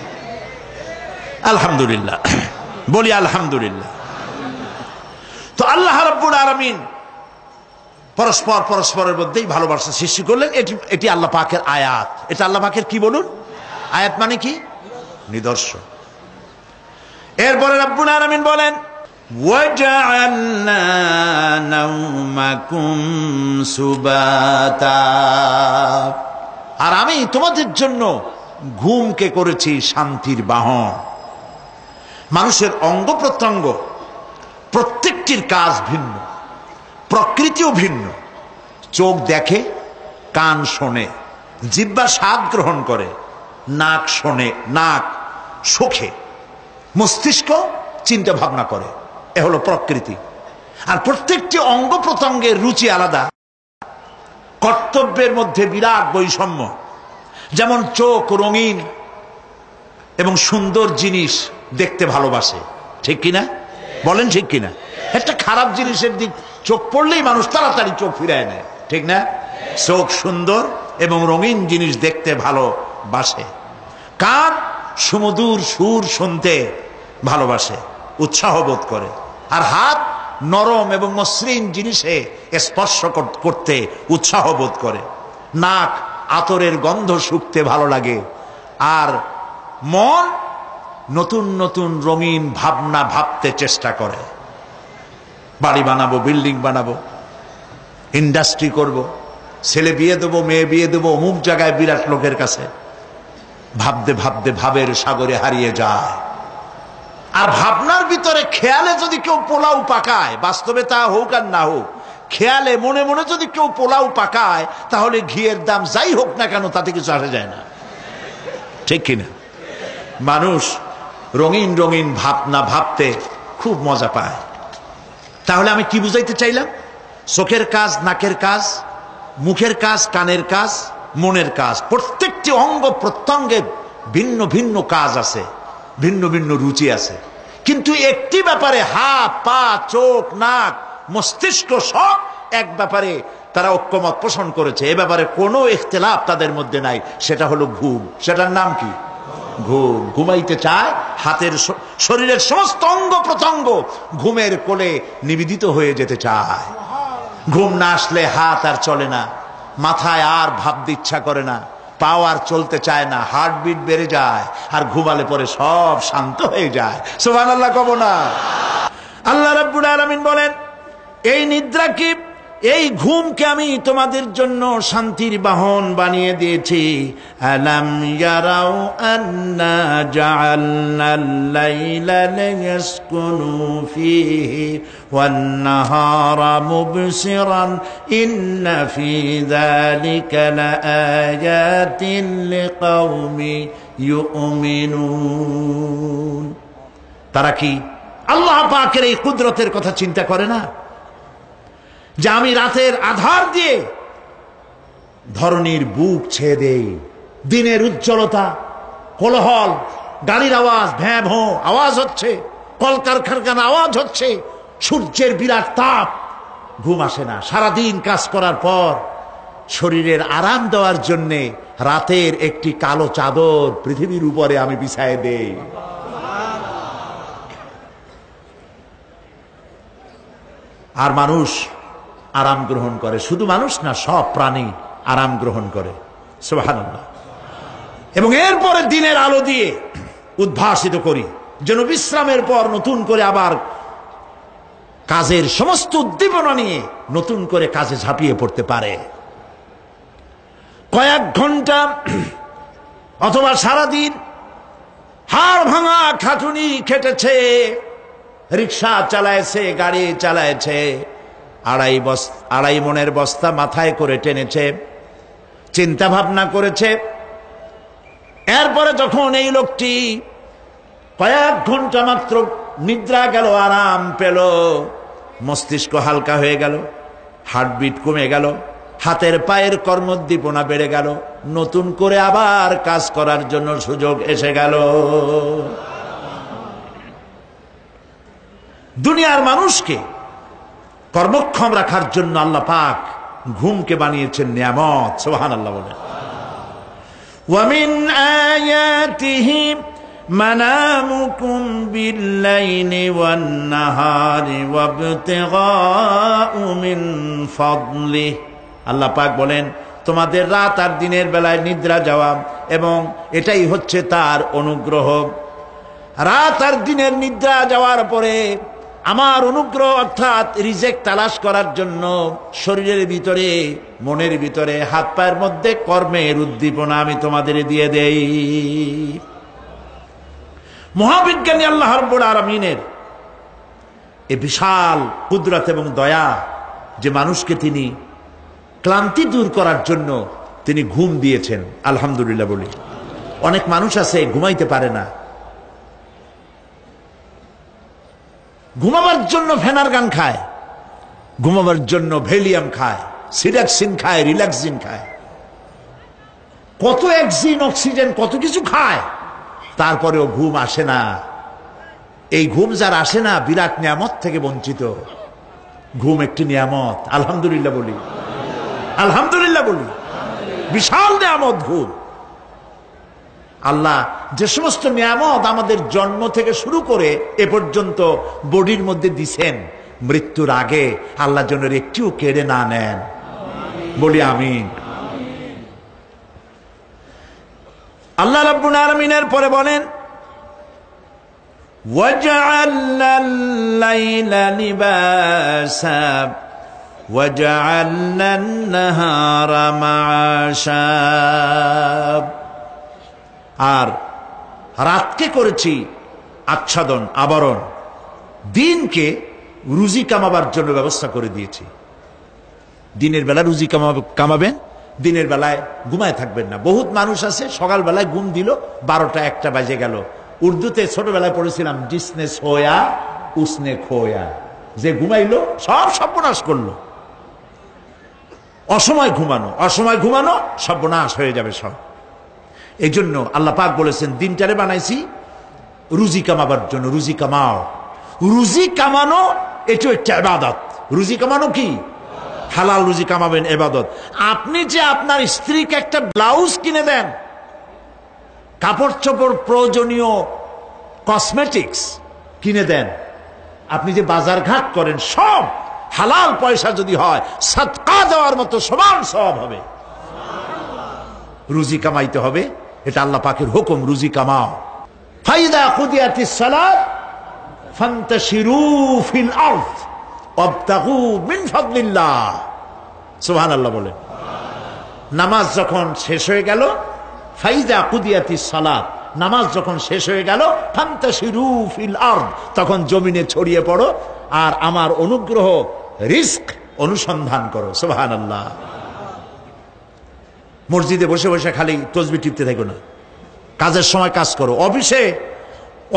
আলহামদুলিল্লাহ, বলি আলহামদুলিল্লাহ। তো আল্লাহ রাব্বুল আলামিন পরস্পর পরস্পরের মধ্যেই ভালোবাসা সৃষ্টি করলেন। এটি আল্লাহ পাকের আয়াত। এটা আল্লাহ পাকের কি বলুন? আয়াত মানে কি? নিদর্শন। এরপরে রাব্বুল আলামিন বলেন ওয়াজআলনা নাওমাকুম সুবাতা, আর আমি তোমাদের জন্য ঘুমকে করেছি শান্তির বাহন। মানুষের অঙ্গ প্রত্যঙ্গ প্রত্যেকটির কাজ ভিন্ন, প্রকৃতিও ভিন্ন। চোখ দেখে, কান শোনে, জিহ্বা স্বাদ গ্রহণ করে, নাক শোনে, নাক শোখে, মস্তিষ্ক চিন্তা ভাবনা করে। এ হলো প্রকৃতি। আর প্রত্যেকটি অঙ্গ প্রত্যঙ্গের রুচি আলাদা, কর্তব্যের মধ্যে বিরাট বৈষম্য। যেমন চোখ রঙিন এবং সুন্দর জিনিস দেখতে ভালোবাসে, ঠিক কিনা? বলেন ঠিক কিনা? একটা খারাপ জিনিসের দিক চোখ পড়লেই মানুষ তাড়াতাড়ি চোখ ফিরায় নেয়, ঠিক না? চোখ সুন্দর এবং রঙিন জিনিস দেখতে ভালোবাসে। কান সুমধুর সুর শুনতে ভালোবাসে, উৎসাহ বোধ করে। আর হাত নরম এবং মসৃণ জিনিসে স্পর্শ করতে উৎসাহ বোধ করে। নাক আতরের গন্ধ শুঁকতে ভালো লাগে। আর মন নতুন নতুন রঙিন ভাবনা ভাবতে চেষ্টা করে। বাড়ি বানাবো, বিল্ডিং বানাবো, ইন্ডাস্ট্রি করব, ছেলে বিয়ে দেবো, মেয়ে বিয়ে দেবো অমুক জায়গায় বিরাট লোকের কাছে। ভাবতে ভাবতে ভাবের সাগরে হারিয়ে যায়। আর ভাবনার ভিতরে খেয়ালে যদি কেউ পোলাও পাকায়, বাস্তবে তা হোক আর না হোক, খেয়ালে মনে মনে যদি কেউ পোলাও পাকায়, তাহলে ঘিয়ের দাম যাই হোক না কেন তাতে কিছু আসে যায় না, ঠিক কিনা? মানুষ রঙিন রঙিন ভাবনা ভাবতে খুব মজা পায়। তাহলে আমি কি বুঝাইতে চাইলাম? চোখের কাজ, নাকের কাজ, মুখের কাজ, কানের কাজ, মনের কাজ, প্রত্যেকটি অঙ্গ প্রত্যঙ্গের ভিন্ন ভিন্ন কাজ আছে, ভিন্ন ভিন্ন রুচি আছে। কিন্তু একটি ব্যাপারে হাত, পা, চোখ, নাক, মস্তিষ্ক সব এক ব্যাপারে তারা ঐক্যমত পোষণ করেছে। এ ব্যাপারে কোনো ইখতিলাফ তাদের মধ্যে নাই, সেটা হলো ঘুম। সেটার নাম কি? ঘুম। ঘুমাইতে চায়, হাতের শরীরের সমস্ত অঙ্গ প্রত্যঙ্গ ঘুমের কোলে নিবেদিত হয়ে যেতে চায়। ঘুম না আসলে হাত আর চলে না, মাথায় আর ভাবতে ইচ্ছা করে না, পাও আর চলতে চায় না, হার্টবিট বেড়ে যায়। আর ঘুমালে পরে সব শান্ত হয়ে যায়। সুবহানাল্লাহ কব না? আল্লাহ রাব্বুল আলামিন বলেন এই নিদ্রা কি, এই ঘুমকে আমি তোমাদের জন্য শান্তির বাহন বানিয়ে দিয়েছি। আলাম ইয়ারাউ আন্না জাআলনাল লাইলা লিয়াসকুনু ফীহি ওয়ান নাহারা মুবসিরান ইন্না ফী যালিকা লাআয়াতিন লিকাওমি ইউমিনুন। তারা কি আল্লাহ পাকের এই কুদরতের কথা চিন্তা করে না, যে আমি রাতের আধার দিয়ে ধরনীর বুক ছেয়ে দেই, দিনের উজ্জ্বলতা, কোলাহল, গাড়ির আওয়াজ, ভ্যাঁ ভোঁ আওয়াজ হচ্ছে, কলকারখানা আওয়াজ হচ্ছে, সূর্যের বিরাট তাপ, ঘুম আসে না। সারাদিন কাজ করার পর শরীরের আরাম দেওয়ার জন্যে রাতের একটি কালো চাদর পৃথিবীর উপরে আমি বিছায় দেই। আর মানুষ আরাম গ্রহণ করে, শুধু মানুষ না, সব প্রাণী আরাম গ্রহণ করে। সুবহানাল্লাহ। এবং এরপরে দিনের আলো দিয়ে উদ্ভাসিত করি, যেন বিশ্রামের পর নতুন করে আবার কাজের সমস্ত উদ্দীপনা নিয়ে নতুন করে কাজে ঝাঁপিয়ে পড়তে পারে। কয়েক ঘন্টা অথবা সারাদিন হাড় ভাঙা খাটুনি খেটেছে, রিক্সা চালায়ছে, গাড়ি চালায়ছে, আড়াই মনের বস্তা মাথায় করে টেনেছে, চিন্তা ভাবনা করেছে। এরপরে যখন এই লোকটি কয়েক ঘন্টা মাত্র নিদ্রা গেল, আরাম পেল, মস্তিষ্ক হালকা হয়ে গেল, হার্টবিট কমে গেল, হাতের পায়ের কর্মোদ্দীপনা বেড়ে গেল, নতুন করে আবার কাজ করার জন্য সুযোগ এসে গেল। দুনিয়ার মানুষকে কর্মক্ষম রাখার জন্য আল্লাহ পাক ঘুমকে বানিয়েছেন নিয়ামত। সুবহানাল্লাহ বলেন। ওয়ামিন আয়াতিহি মানামুকুম বিল্লাইলি ওয়ান নাহারি ওয়াবতিগাউ মিন ফাদলি। আল্লাহ পাক বলেন, তোমাদের রাত আর দিনের বেলায় নিদ্রা যাওয়া, এবং এটাই হচ্ছে তার অনুগ্রহ। রাত আর দিনের নিদ্রা যাওয়ার পরে আমার অনুগ্রহ অর্থাৎ রিজেক তালাশ করার জন্য শরীরের ভিতরে, মনের ভিতরে, হাত পায়ের মধ্যে কর্মের উদ্দীপনা আমি তোমাদের দিয়ে দেই। মহাবিজ্ঞানী আল্লাহ রাব্বুল আলামিনের এই বিশাল কুদরত এবং দয়া, যে মানুষকে তিনি ক্লান্তি দূর করার জন্য তিনি ঘুম দিয়েছেন, আলহামদুলিল্লাহ বলি। অনেক মানুষ আছে ঘুমাইতে পারে না, ঘুমাবার জন্য ফেনার গান খায়, ঘুমাবার জন্য ভ্যালিয়াম খায়, সিডাক্সিন খায়, রিল্যাক্সিন খায়, কত অক্সিজেন, অক্সিজেন, কত কিছু খায়, তারপরেও ঘুম আসে না। এই ঘুম যার আসে না, বিরাট নিয়ামত থেকে বঞ্চিত। ঘুম একটি নিয়ামত, আলহামদুলিল্লাহ বলি, আলহামদুলিল্লাহ বলি। বিশাল নিয়ামত ঘুম। আল্লাহ যে সমস্ত নিয়ামত আমাদের জন্ম থেকে শুরু করে এ পর্যন্ত বডির মধ্যে দিছেন, মৃত্যুর আগে আল্লাহ যেন একটিও কেড়ে না নেন, বলি আমিন। আল্লাহ রাব্বুল আলামিনের পরে বলেন, ওয়াজআলনাল লাইলা লিবাসা ওয়াজআলনান নাহারা মাআশা। আর রাতকে করেছি আচ্ছাদন, আবরণ, দিনকে রুজি কামাবার জন্য ব্যবস্থা করে দিয়েছি। দিনের বেলা রুজি কামাবেন, দিনের বেলায় ঘুমায় থাকবেন না। বহুত মানুষ আছে সকালবেলায় ঘুম দিল, 12টা 1টা বাজে গেল। উর্দুতে ছোটবেলায় পড়েছিলাম, জিসনে সোয়া উসনে খোয়া, যে ঘুমাইলো সব সর্বনাশ করলো। অসময় ঘুমানো, অসময় ঘুমানো, সর্বনাশ হয়ে যাবে সব। এই জন্য আল্লাহ পাক বলেছেন, দিনটারে বানাইছি রুজি কামাবার জন্য। রুজি কামাও, রুজি কামানো এটা একটা ইবাদত। রুজি কামানো কি? হালাল রুজি কামাবেন, ইবাদত। আপনি যে আপনার স্ত্রীকে একটা ব্লাউজ কিনে দেন, কাপড় চোপড়, প্রয়োজনীয় কসমেটিক্স কিনে দেন, আপনি যে বাজার ঘাট করেন, সব হালাল পয়সা যদি হয়, সাদকা দেওয়ার মতো সমান সওয়াব হবে। রুজি কামাইতে হবে, এটা আল্লাহ পাকের হুকুম, রুজি কামাও। ফাইদা কুদিয়াতিস সালাত ফান্তাশিরু ফিল আরদ ওয়াবতাগু মিন ফাদলিল্লাহ। সুবহানাল্লাহ বলেন। নামাজ যখন শেষ হয়ে গেল, ফাইদা কুদিয়াতিস সালাত, নামাজ যখন শেষ হয়ে গেল, ফান্তাশিরু ফিল আরদ, তখন জমিনে ছড়িয়ে পড়ো আর আমার অনুগ্রহ, রিজক অনুসন্ধান করো। সুবহানাল্লাহ। মসজিদে বসে বসে খালি তসবিহ টিপতে থাকো না, কাজের সময় কাজ করো।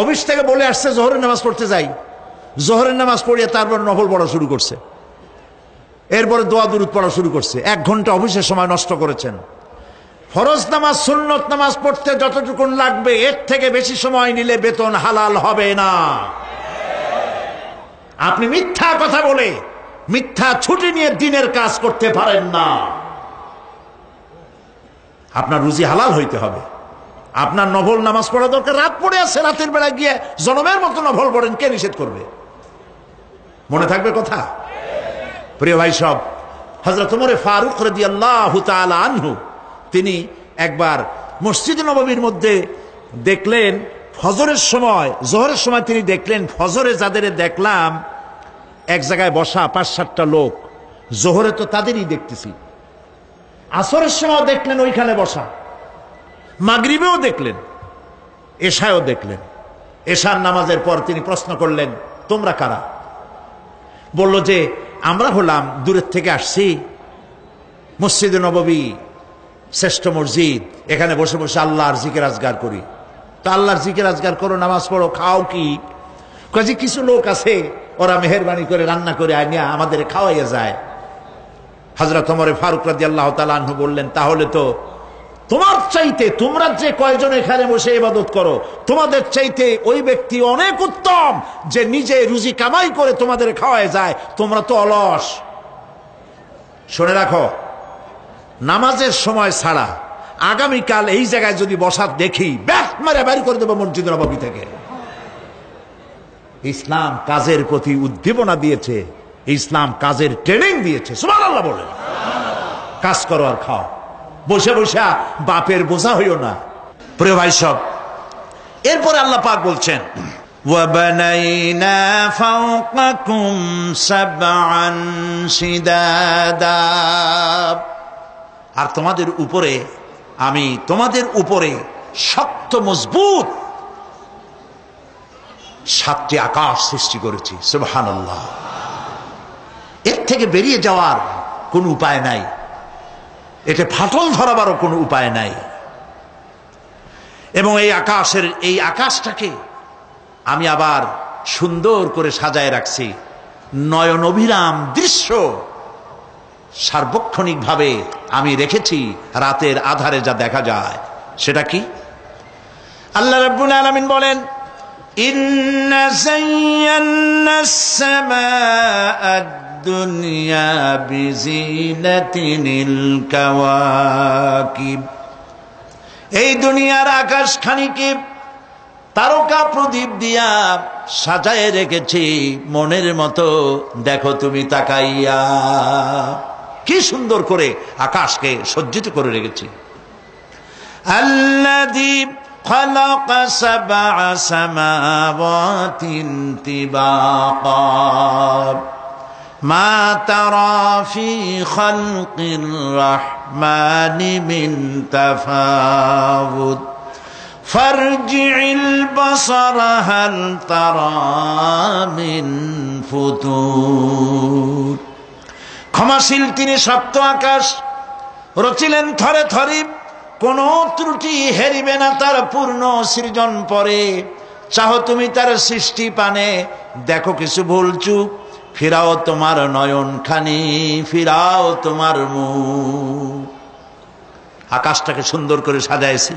অফিস থেকে বলে আসছে জোহরের নামাজ পড়তে যাই, জোহরের নামাজ পড়িয়ে তারপর নফল পড়া শুরু করছে, এরপরে দোয়া দুরূদ পড়া শুরু করছে। 1 ঘন্টা অফিসের সময় নষ্ট করেছেন। ফরজ নামাজ, সুন্নত নামাজ পড়তে যতটুকু লাগবে, এর থেকে বেশি সময় নিলে বেতন হালাল হবে না। আপনি মিথ্যা কথা বলে, মিথ্যা ছুটি নিয়ে দিনের কাজ করতে পারেন না। আপনার রুজি হালাল হইতে হবে। আপনার নফল নামাজ পড়া দরকার, রাত পড়ে আছে, রাতের বেলা গিয়ে জনমের মতো নফল পড়েন, কে নিষেধ করবে? মনে থাকবে কথা? প্রিয় ভাই সব, হযরত ওমর ফারুক রাদিয়াল্লাহু তাআলা আনহু তিনি একবার মসজিদ নববীর মধ্যে দেখলেন ফজরের সময়, জোহরের সময় তিনি দেখলেন ফজরে যাদের দেখলাম এক জায়গায় বসা ৫-৭টা লোক, জোহরে তো তাদেরই দেখতেছি, আসরের সময় দেখলেন ওইখানে বসা, মাগরিবেও দেখলেন, এশায়ও দেখলেন। এশার নামাজের পর তিনি প্রশ্ন করলেন, তোমরা কারা? বলল যে আমরা হলাম দূরের থেকে আসছি, মসজিদে নববী শ্রেষ্ঠ মসজিদ, এখানে বসে বসে আল্লাহর জিকির আজগার করি। তো আল্লাহর জিকির আজগার করো, নামাজ পড়ো, খাও কি? কাজে কিছু লোক আছে ওরা মেহেরবানি করে রান্না করে আনিয়া আমাদের খাওয়াইয়া যায়। হযরত ওমর ফারুক রাদিয়াল্লাহু তাআলা আনহু বললেন, তাহলে তো তোমার চাইতে, তোমরা যে কয়জন এখানে বসে ইবাদত করো, তোমাদের চাইতে ওই ব্যক্তি অনেক উত্তম যে নিজে রুজি কামাই করে তোমাদের খাওয়ায় যায়, তোমরা তো অলস। শুনে রাখো, নামাজের সময় ছাড়া আগামীকাল এই জায়গায় যদি বসা দেখি, ব্যাট মারে বাইর করে দেবো মসজিদ নববী থেকে। ইসলাম কাজের প্রতি উদ্দীপনা দিয়েছে, ইসলাম কাজের ট্রেনিং দিয়েছে। সুবহানাল্লাহ বলে কাজ করো আর খাও, বসে বসে বাপের বোঝা হইও না। প্রিয় ভাই সব, এরপরে আল্লাহ পাক বলছেন, وَبَنَيْنَا فَوْقَكُمْ سَبْعًا شِدَادًا, আর তোমাদের উপরে আমি তোমাদের উপরে শক্ত মজবুত 7টি আকাশ সৃষ্টি করেছি। সুবহানাল্লাহ। এর থেকে বেরিয়ে যাওয়ার কোনো উপায় নাই, এটা ফাটল ধরাবারও কোনো উপায় নাই। এবং এই আকাশটাকে আমি আবার সুন্দর করে সাজায় রাখছি, নয়ন অভিরাম দৃশ্য সার্বক্ষণিক ভাবে আমি রেখেছি, রাতের আধারে যা দেখা যায়। সেটা কি? আল্লাহ রাব্বুল আলামিন বলেন, ইন্না যায়্যানাস সামাআদ দুনিয়া বিজিনাতিনিল কাওয়াকিব, এই দুনিয়ার আকাশ খানিকে তারকা প্রদীপ দিয়া সাজায় রেখেছি মনের মতো। দেখো তুমি তাকাইয়া, কি সুন্দর করে আকাশকে সজ্জিত করে রেখেছি। আল্লাযী খালাকা সাবআ সামাওয়াতিন তিবাকা মা তারা ফি খালকির রাহমানি মিন তাফাউত ফারজি'ল বাসারা হাল তারা মিন ফুতুর। ক্ষমাশীল তিনি, শক্ত আকাশ রচিলেন থরে থরে, কোন ত্রুটি হেরিবে না তার পূর্ণ সৃজন পরে। চাহো তুমি তার সৃষ্টি পানে, দেখো কিছু ভুল চুক, ফিরাও তোমার নয়ন খানি, ফিরাও তোমার মুখ। আকাশটাকে সুন্দর করে সাজাইছি,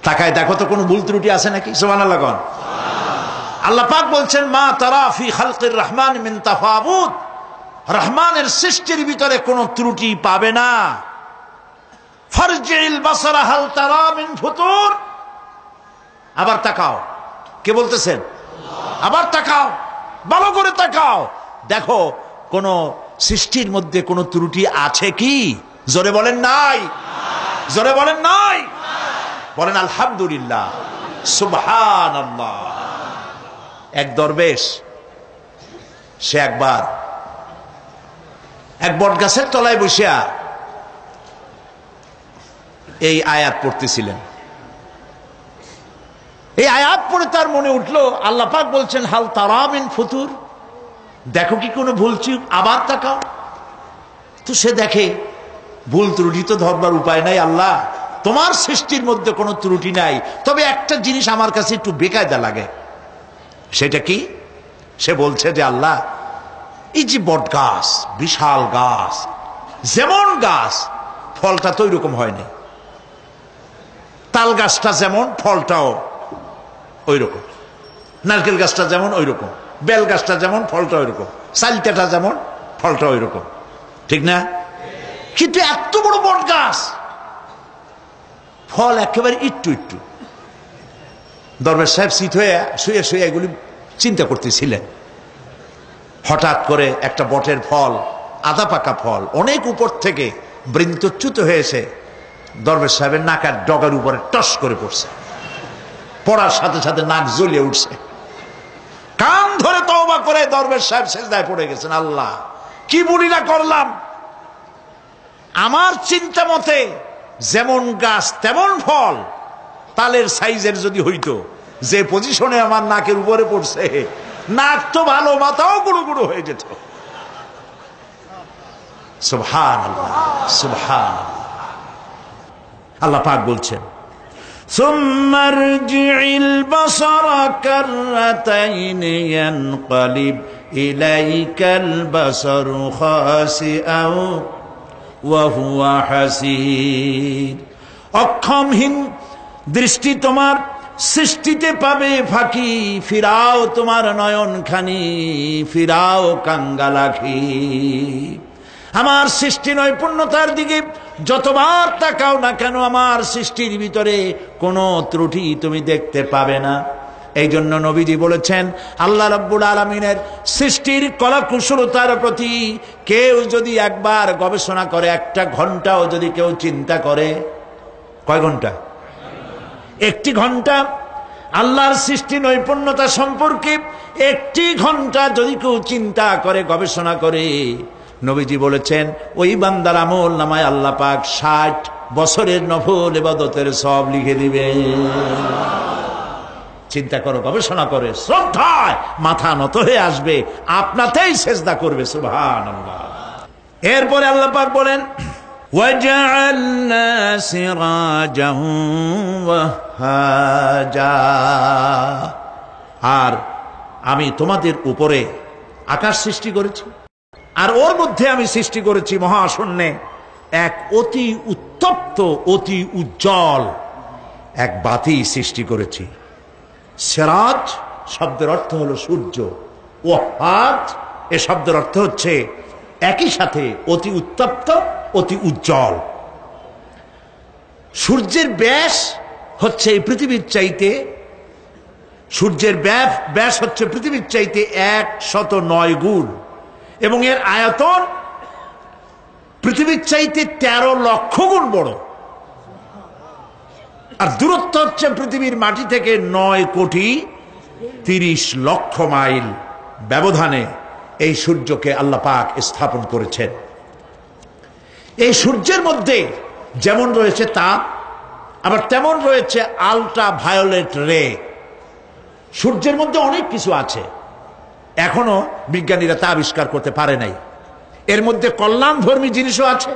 তাকায় দেখো তো কোনো ভুল ত্রুটি আছে নাকি? সুবহানাল্লাহ। আল্লাহ পাক বলছেন, মা তারা ফি খালকির রহমান মিন তাফাউত, রহমানের সৃষ্টির ভিতরে কোনো ত্রুটি পাবে না। ফারজি'ল বাসারা হাল তারা মিন ফুতুর, আবার তাকাও। কে বলতেছেন? আবার তাকাও, ভালো করে তাকাও, দেখো কোন সৃষ্টির মধ্যে কোনো ত্রুটি আছে কি? জোরে বলেন নাই, জোরে বলেন নাই, বলেন আলহামদুলিল্লাহ, সুবহানাল্লাহ। এক দরবেশ, সে একবার এক বট গাছের তলায় বসিয়া এই আয়াত পড়তেছিলেন। এই আয়াত পড়ে তার মনে উঠলো, আল্লাহ পাক বলছেন হাল তারা মিন ফুতুর, দেখো কি কোনো ভুল চুক, আবার তাকাও। তো সে দেখে ভুল ত্রুটি তো ধরবার উপায় নাই, আল্লাহ তোমার সৃষ্টির মধ্যে কোনো ত্রুটি নাই, তবে একটা জিনিস আমার কাছে একটু বেকায়দা লাগে। সেটা কি? সে বলছে যে আল্লাহ, এই যে বট গাছ, বিশাল গাছ, যেমন গাছ ফলটা তো ওই রকম হয়নি, তাল গাছটা যেমন ফলটাও ওই রকম, নারকেল গাছটা যেমন ওই রকম, বেল গাছটা যেমন ফলটা ওই রকম, চালতাটা যেমন ফলটা ওই রকম, ঠিক না? কিন্তু এত বড় বট গাছ ফল একেবারে একটু একটু। দরবেশ সাহেব শীত হয়ে শুয়ে শুয়ে এগুলি চিন্তা করতেছিলেন। হঠাৎ করে একটা বটের ফল, আধা পাকা ফল, অনেক উপর থেকে বৃন্তচ্যুত হয়েছে দরবেশ সাহেবের নাকের ডগার উপরে টস করে পড়ছে। পড়ার সাথে সাথে নাক জ্বলিয়ে উঠছে। কান ধরে তওবা করে দরবেশ সাহেব সেজদায় পড়ে গেছেন। আল্লাহ, কি বুড়িরা করলাম! আমার চিন্তা মতে যেমন গাছ তেমন ফল, তালের সাইজের যদি হইতো, যে পজিশনে আমার নাকের উপরে পড়ছে, নাক তো ভালো, মাথাও গুঁড়ো গুঁড়ো হয়ে যেত। সুবহানাল্লাহ, সুবহানাল্লাহ। আল্লাহ পাক বলছেন, ثم ارجع البصر كرتين ينقلب إليك البصر خاسئا وهو حسير। অক্ষমহীন দৃষ্টি তোমার সৃষ্টিতে পাবে ফাঁকি, ফিরাও তোমার নয়ন খানি, ফিরাও কাঙ্গালাখি। আমার সৃষ্টি নৈপুণ্যতার দিকে যতবার তাকাও না কেন, আমার সৃষ্টির ভিতরে কোনো ত্রুটি তুমি দেখতে পাবে না। এই জন্য নবীজি বলেছেন, আল্লাহ রাব্বুল আলামিনের সৃষ্টির কলা কুশলতার প্রতি কেউ যদি একবার গবেষণা করে, একটা ঘন্টাও যদি কেউ চিন্তা করে, কয় ঘন্টা? একটি ঘন্টা আল্লাহর সৃষ্টি নৈপুণ্যতা সম্পর্কে একটি ঘন্টা যদি কেউ চিন্তা করে, গবেষণা করে, নবীজি বলেছেন ওই বান্দার আমল নামায় আল্লাহ পাক 60 বছরের নফল ইবাদতের সব লিখে দিবে। চিন্তা করো, গবেষণা করে, শ্রদ্ধায় মাথা নত হয়ে আসবে, আপনাতেই সেজদা করবে। সুবহানাল্লাহ। এরপরে আল্লাহ পাক বলেন, ওয়াজআলনা সিরাজান ওয়াহাজা, আর আমি তোমাদের উপরে আকাশ সৃষ্টি করেছি, আর ওর মধ্যে আমি সৃষ্টি করেছি মহাশূন্যে এক অতি উত্তপ্ত, অতি উজ্জ্বল এক বাতি সৃষ্টি করেছি। সিরাজ শব্দের অর্থ হলো সূর্য, ওয়াহাজ এ শব্দের অর্থ হচ্ছে একই সাথে অতি উত্তপ্ত, অতি উজ্জ্বল। সূর্যের ব্যাস হচ্ছে এই পৃথিবীর চাইতে, সূর্যের ব্যাস হচ্ছে পৃথিবীর চাইতে 109 গুণ, এবং এর আয়তন পৃথিবীর চাইতে 13 লক্ষ গুণ বড়। আর দূরত্ব হচ্ছে পৃথিবীর মাটি থেকে 9,30,00,000 মাইল ব্যবধানে এই সূর্যকে আল্লাহ পাক স্থাপন করেছেন। এই সূর্যের মধ্যে যেমন রয়েছে তাপ, আবার তেমন রয়েছে আলট্রা ভায়োলেট রে। সূর্যের মধ্যে অনেক কিছু আছে, এখনো বিজ্ঞানীরা তা আবিষ্কার করতে পারে নাই। এর মধ্যে কল্যাণধর্মী জিনিসও আছে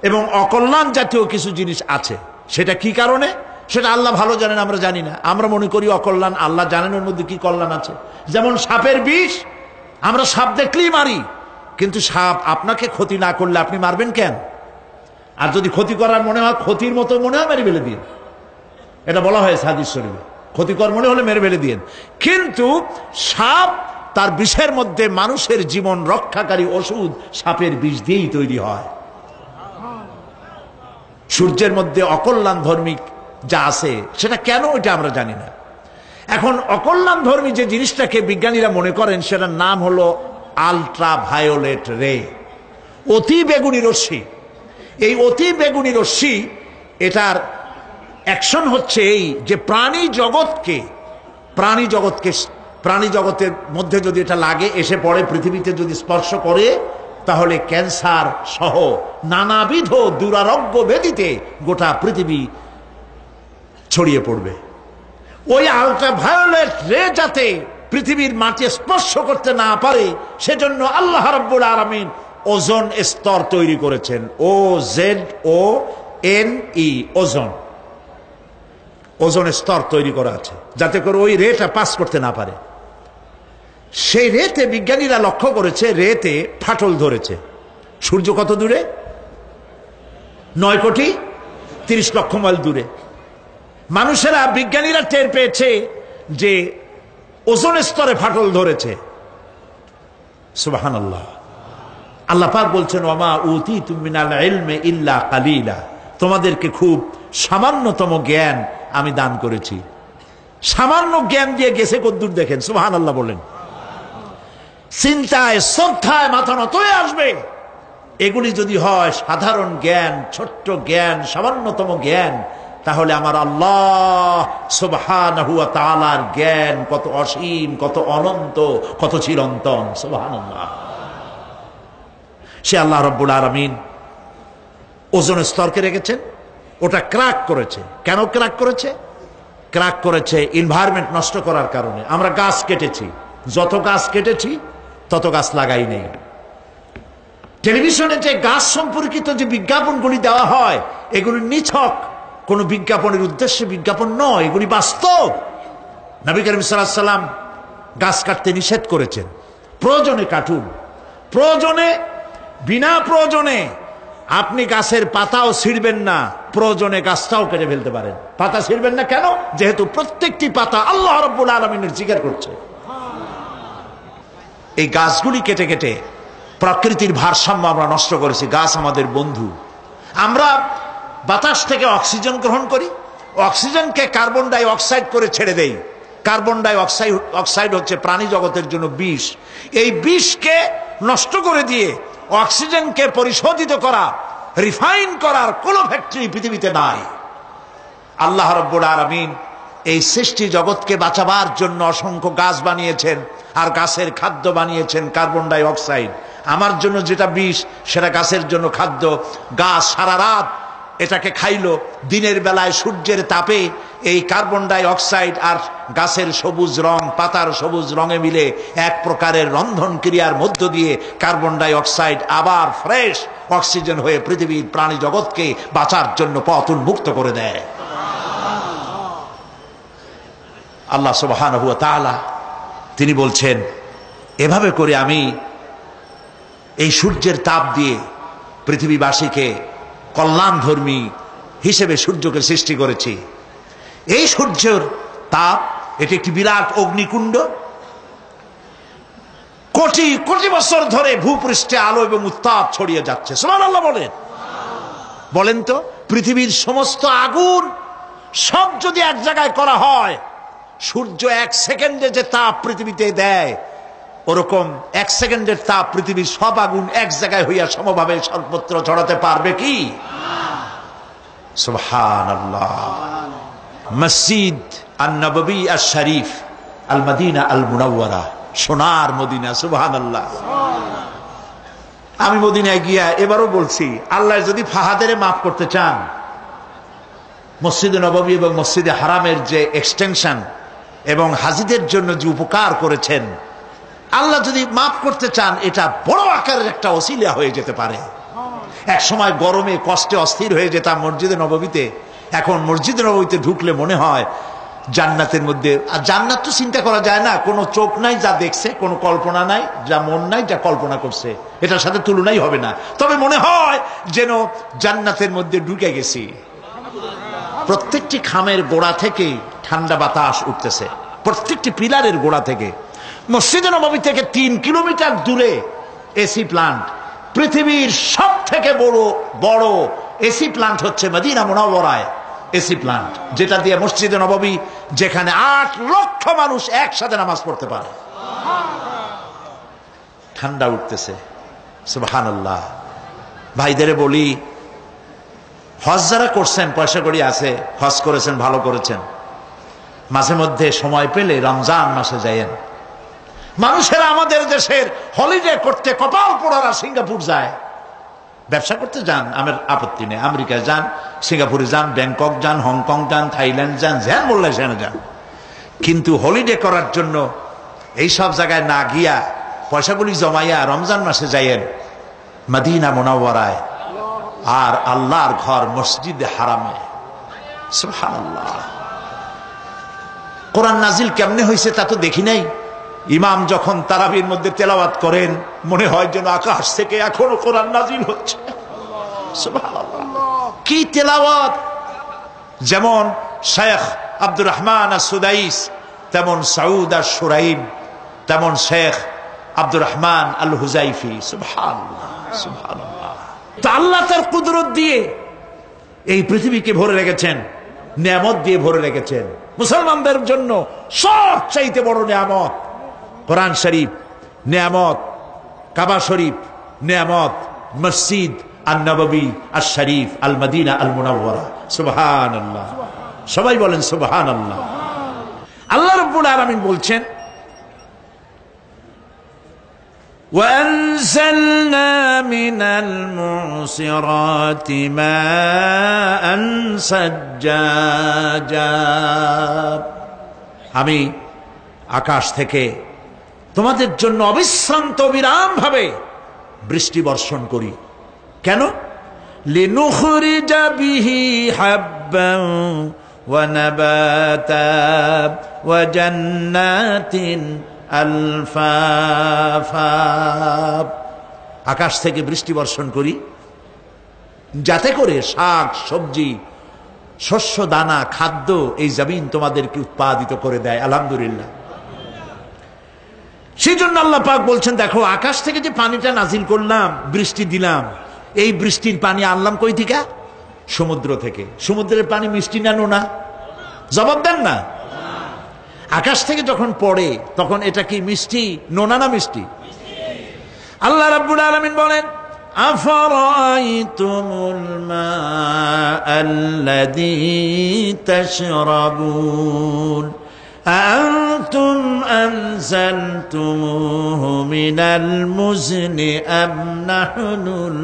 এবং অকল্যাণ জাতীয় কিছু জিনিস আছে। সেটা কি কারণে, সেটা আল্লাহ ভালো জানেন, আমরা জানি না। আমরা মনে করি অকল্যাণ, আল্লাহ জানেন ওর মধ্যে কি কল্যাণ আছে। যেমন সাপের বিষ, আমরা সাপ দেখলেই মারি, কিন্তু সাপ আপনাকে ক্ষতি না করলে আপনি মারবেন কেন? আর যদি ক্ষতি করার মনে হয়, ক্ষতির মতো মনে হয়, মেরে ফেলে দিন। এটা বলা হয়েছে হাদিস শরীফে, ক্ষতিকর মনে হলে মেরে ফেলে দিন। কিন্তু সাপ তার বিষের মধ্যে মানুষের জীবন রক্ষাকারী ওষুধ সাপের বিষ দিয়েই তৈরি হয়। সূর্যের মধ্যে অকল্যাণ ধর্মী যা আছে সেটা কেন, এটা আমরা জানি না। এখন অকল্যাণ ধর্মী যে জিনিসটাকে বিজ্ঞানীরা মনে করেন, সেটার নাম হলো আলট্রা ভায়োলেট রে, অতি বেগুনি রশ্মি। এই অতি বেগুনি রশ্মি, এটার অ্যাকশন হচ্ছে এই যে প্রাণী জগতের মধ্যে যদি এটা লাগে, এসে পড়ে, পৃথিবীতে যদি স্পর্শ করে, তাহলে ক্যান্সার সহ নানাবিধ দুরারোগ্য ব্যাধিতে গোটা পৃথিবী ছড়িয়ে পড়বে। ওই আলট্রা ভায়োলেট রে যাতে পৃথিবীর মাটি স্পর্শ করতে না পারে, সেজন্য আল্লাহ রাব্বুল আলামিন ওজোন স্তর তৈরি করেছেন। OZONE, ওজোন, ওজোন স্তর তৈরি করা আছে যাতে করে ওই রেটা পাস করতে না পারে। সেই রেতে বিজ্ঞানীরা লক্ষ্য করেছে, রেতে ফাটল ধরেছে। সূর্য কত দূরে? 9,30,00,000 মাইল দূরে। মানুষেরা, বিজ্ঞানীরা টের পেয়েছে যে ওজোন স্তরে ফাটল ধরেছে। সুবহানাল্লাহ। আল্লাহ পাক বলছেন, ওয়ামা উতীতুম মিনাল ইলমি ইল্লা কালিলা তোমাদেরকে খুব সামান্যতম জ্ঞান আমি দান করেছি। সামান্য জ্ঞান দিয়ে গেছে কদ্দুর দেখেন, সুবহানাল্লাহ বলেন। চিন্তায় শ্রদ্ধায় মাথা নত হয়ে আসবে। এগুলি যদি হয় সাধারণ জ্ঞান, ছোট্ট জ্ঞান, সামান্যতম জ্ঞান, তাহলে আমার আল্লাহ সুবহানাহু ওয়া তাআলার জ্ঞান কত অসীম, কত অনন্ত, কত চিরন্তন। সুবহানাল্লাহ। সে আল্লাহ রাব্বুল আলামিন ওজোন স্তরকে রেখেছেন, ওটা ক্র্যাক করেছে। কেন ক্র্যাক করেছে? ক্র্যাক করেছে এনভায়রনমেন্ট নষ্ট করার কারণে। আমরা গাছ কেটেছি, যত গাছ কেটেছি তত গাছ লাগাই নেই। টেলিভিশনে যে গাছ সম্পর্কিত যে বিজ্ঞাপনগুলি দেওয়া হয়, এগুলি নিছক কোন বিজ্ঞাপনের উদ্দেশ্যে বিজ্ঞাপন নয়, এগুলি বাস্তব। নবী করিম সাল্লাল্লাহু আলাইহি সাল্লাম গাছ কাটতে নিষেধ করেছেন। প্রয়োজনে কাটুন, প্রয়োজনে, বিনা প্রয়োজনে আপনি গাছের পাতাও ছিঁড়বেন না, প্রয়োজনে গাছটাও কেটে ফেলতে পারেন। পাতা ছিঁড়বেন না কেন? যেহেতু প্রত্যেকটি পাতা আল্লাহ রাব্বুল আলামিনের জিকির করছে। এই গাছগুলি কেটে কেটে প্রকৃতির ভারসাম্য আমরা নষ্ট করেছি। গাছ আমাদের বন্ধু। আমরা বাতাস থেকে অক্সিজেন গ্রহণ করি, অক্সিজেনকে কার্বন ডাই অক্সাইড করে ছেড়ে দেই। কার্বন ডাই অক্সাইড হচ্ছে প্রাণী জগতের জন্য বিষ। এই বিষকে নষ্ট করে দিয়ে অক্সিজেনকে পরিশোধিত করা, রিফাইন করার কোনো ফ্যাক্টরি পৃথিবীতে নাই। আল্লাহ রাব্বুল আলামিন এই সৃষ্টি জগৎকে বাঁচাবার জন্য অসংখ্য গাছ বানিয়েছেন, আর গাছের খাদ্য বানিয়েছেন কার্বন ডাই অক্সাইড। আমার জন্য যেটা বিষ, সেটা গাছের জন্য খাদ্য। গাছ সারা রাত এটাকে খাইলো, দিনের বেলায় সূর্যের তাপে এই কার্বন ডাই অক্সাইড আর গাছের সবুজ রং, পাতার সবুজ রঙে মিলে এক প্রকারের রন্ধন ক্রিয়ার মধ্য দিয়ে কার্বন ডাই অক্সাইড আবার ফ্রেশ অক্সিজেন হয়ে পৃথিবীর প্রাণী জগৎকে বাঁচার জন্য পথ উন্মুক্ত করে দেয়। আল্লাহ সুবহানাহু ওয়া তাআলা তিনি বলছেন, এভাবে করে আমি এই সূর্যের তাপ দিয়ে পৃথিবীবাসীকে কল্যাণধর্মী হিসেবে সূর্যকে সৃষ্টি করেছি। এই সূর্যের তাপ, এটি একটি বিরাট অগ্নিকুণ্ড। কোটি কোটি বছর ধরে ভূপৃষ্ঠে আলো এবং উত্তাপ ছড়িয়ে যাচ্ছে। সুবহানাল্লাহ বলেন। বলেন তো, পৃথিবীর সমস্ত আগুন সব যদি এক জায়গায় করা হয়, সূর্য এক সেকেন্ডে যে তাপ পৃথিবীতে দেয়, ওরকম এক সেকেন্ডের তাপ পৃথিবীর সব আগুন এক জায়গায় হইয়া সমভাবে সর্বত্র ছড়াতে পারবে কি? সুবহানাল্লাহ। মসজিদ আন-নববী আশ-শরীফ, আল মদিনা আল মুনাওয়ারা, সোনার মদিনা। সুবহানাল্লাহ। আমি মদিনায় গিয়া এবারও বলছি, আল্লাহ যদি ফাহাদের মাফ করতে চান, মসজিদে নববী এবং মসজিদে হারামের যে এক্সটেনশন এবং হাজিদের জন্য যে উপকার করেছেন, আল্লাহ যদি মাফ করতে চান, এটা বড় আকারের একটা ওসিলা হয়ে যেতে পারে। এক সময় গরমে কষ্টে অস্থির হয়ে যেতাম মসজিদে নববীতে, এখন মসজিদে নববীতে ঢুকলে মনে হয় জান্নাতের মধ্যে। আর জান্নাত তো চিন্তা করা যায় না, কোনো চোখ নাই যা দেখছে, কোনো কল্পনা নাই যা মন নাই যা কল্পনা করছে, এটার সাথে তুলনাই হবে না। তবে মনে হয় যেন জান্নাতের মধ্যে ঢুকে গেছি। প্রত্যেকটি খামের গোড়া থেকে ঠান্ডা বাতাস উঠতেছে, প্রত্যেকটি পিলারের গোড়া থেকে। মসজিদে নববী থেকে 3 কিলোমিটার দূরে এসি প্লান্ট। পৃথিবীর সব থেকে বড় এসি প্লান্ট হচ্ছে মদিনা মুনাওয়ারায় এসি প্লান্ট, যেটা দিয়ে মসজিদে নববী, যেখানে 8 লক্ষ মানুষ একসাথে নামাজ পড়তে পারে। ঠান্ডা উঠতেছে। সুবহানাল্লাহ। ভাইদের বলি, হজ যারা করছেন, পয়সা করি আছে, হজ করেছেন, ভালো করেছেন, মাঝে মধ্যে সময় পেলে রমজান মাসে যায়েন। মানুষেরা আমাদের দেশের হলিডে করতে কপাল পোড়ারা সিঙ্গাপুর যায়, ব্যবসা করতে যান, আমার আপত্তি নেই। আমেরিকা যান, সিঙ্গাপুরে যান, ব্যাংকক যান, হংকং যান, থাইল্যান্ড যান, যেন বললে সেখানে যান। কিন্তু হলিডে করার জন্য এই সব জায়গায় না গিয়া পয়সাগুলি জমাইয়া রমজান মাসে যাইয়েন মদিনা মুনাওয়ারায়, আর আল্লাহর ঘর মসজিদে হারামে। সুবহানাল্লাহ। কোরআন নাজিল কেমনে হয়েছে তা তো দেখি নাই। ইমাম যখন তারাবির মধ্যে তেলাওয়াত করেন, মনে হয় যেন আকাশ থেকে এখনো কোরআন নাজিল হচ্ছে। সুবহানাল্লাহ। কি তেলাওয়াত! যেমন শেখ আব্দুর রহমান আস-সুদাইস, তেমন সাউদ আশ-শুরাইব, তেমন শেখ আব্দুর রহমান আল হুজাইফি। সুবহানাল্লাহ, সুবহানাল্লাহ। তো আল্লাহ তার কুদরত দিয়ে এই পৃথিবীকে ভরে রেখেছেন, নিয়ামত দিয়ে ভরে রেখেছেন। মুসলমানদের জন্য সবচাইতে বড় নিয়ামত কোরআন শরীফ নিয়ামত, কাবা শরীফ নিয়ামত, মসজিদ আন-নববী আশ-শরীফ আল মদিনা আল মুনাওয়ারা। সুবহানাল্লাহ, সবাই বলেন সুবহানাল্লাহ। আল্লাহ রাব্বুল আলামিন বলছেন, وأنزلنا من المعصرات ماء ثجاجا। আমি আকাশ থেকে তোমাদের জন্য অবিশ্রান্ত বিরাম ভাবে বৃষ্টি বর্ষণ করি। কেন? লিনুখরিজা বিহি হাব্বান ওয়া নাবাতা ওয়া জান্নাতিন আলফাফা। আকাশ থেকে বৃষ্টি বর্ষণ করি যাতে করে শাক সবজি শস্য দানা খাদ্য এই জমিন তোমাদেরকে উৎপাদিত করে দেয়। আলহামদুলিল্লাহ। সেই জন্য আল্লাহ পাক বলছেন, দেখো আকাশ থেকে যে পানিটা নাজিল করলাম, বৃষ্টি দিলাম, এই বৃষ্টির পানি আনলাম কই থেকে? সমুদ্র থেকে। সমুদ্রের পানি মিষ্টি না নোনা? জবাব দেন না। আকাশ থেকে যখন পড়ে তখন এটা কি মিষ্টি, নোনা না মিষ্টি? আল্লাহ রাব্বুল আলামিন বলেন, আফারাইতুমুল মাআল্লাযী তাশরাবুন আনতুম আনজালতুমুহু মিনাল মুজনি আম নাহনুল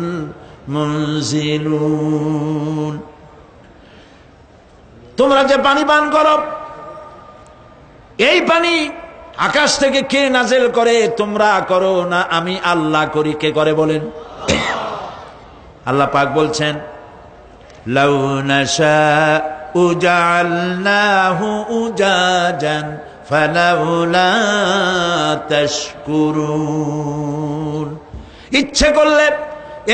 মুনজিলুন। তোমরা যে পানি পান করো, এই পানি আকাশ থেকে কে নাজেল করে? তোমরা করো না আমি আল্লাহ করি? কে করে বলেন? আল্লাহ পাক বলছেন, লাউ নাশাউ জাআলনাহু উজাজান ফালাউলা তাশকুরুন। ইচ্ছে করলে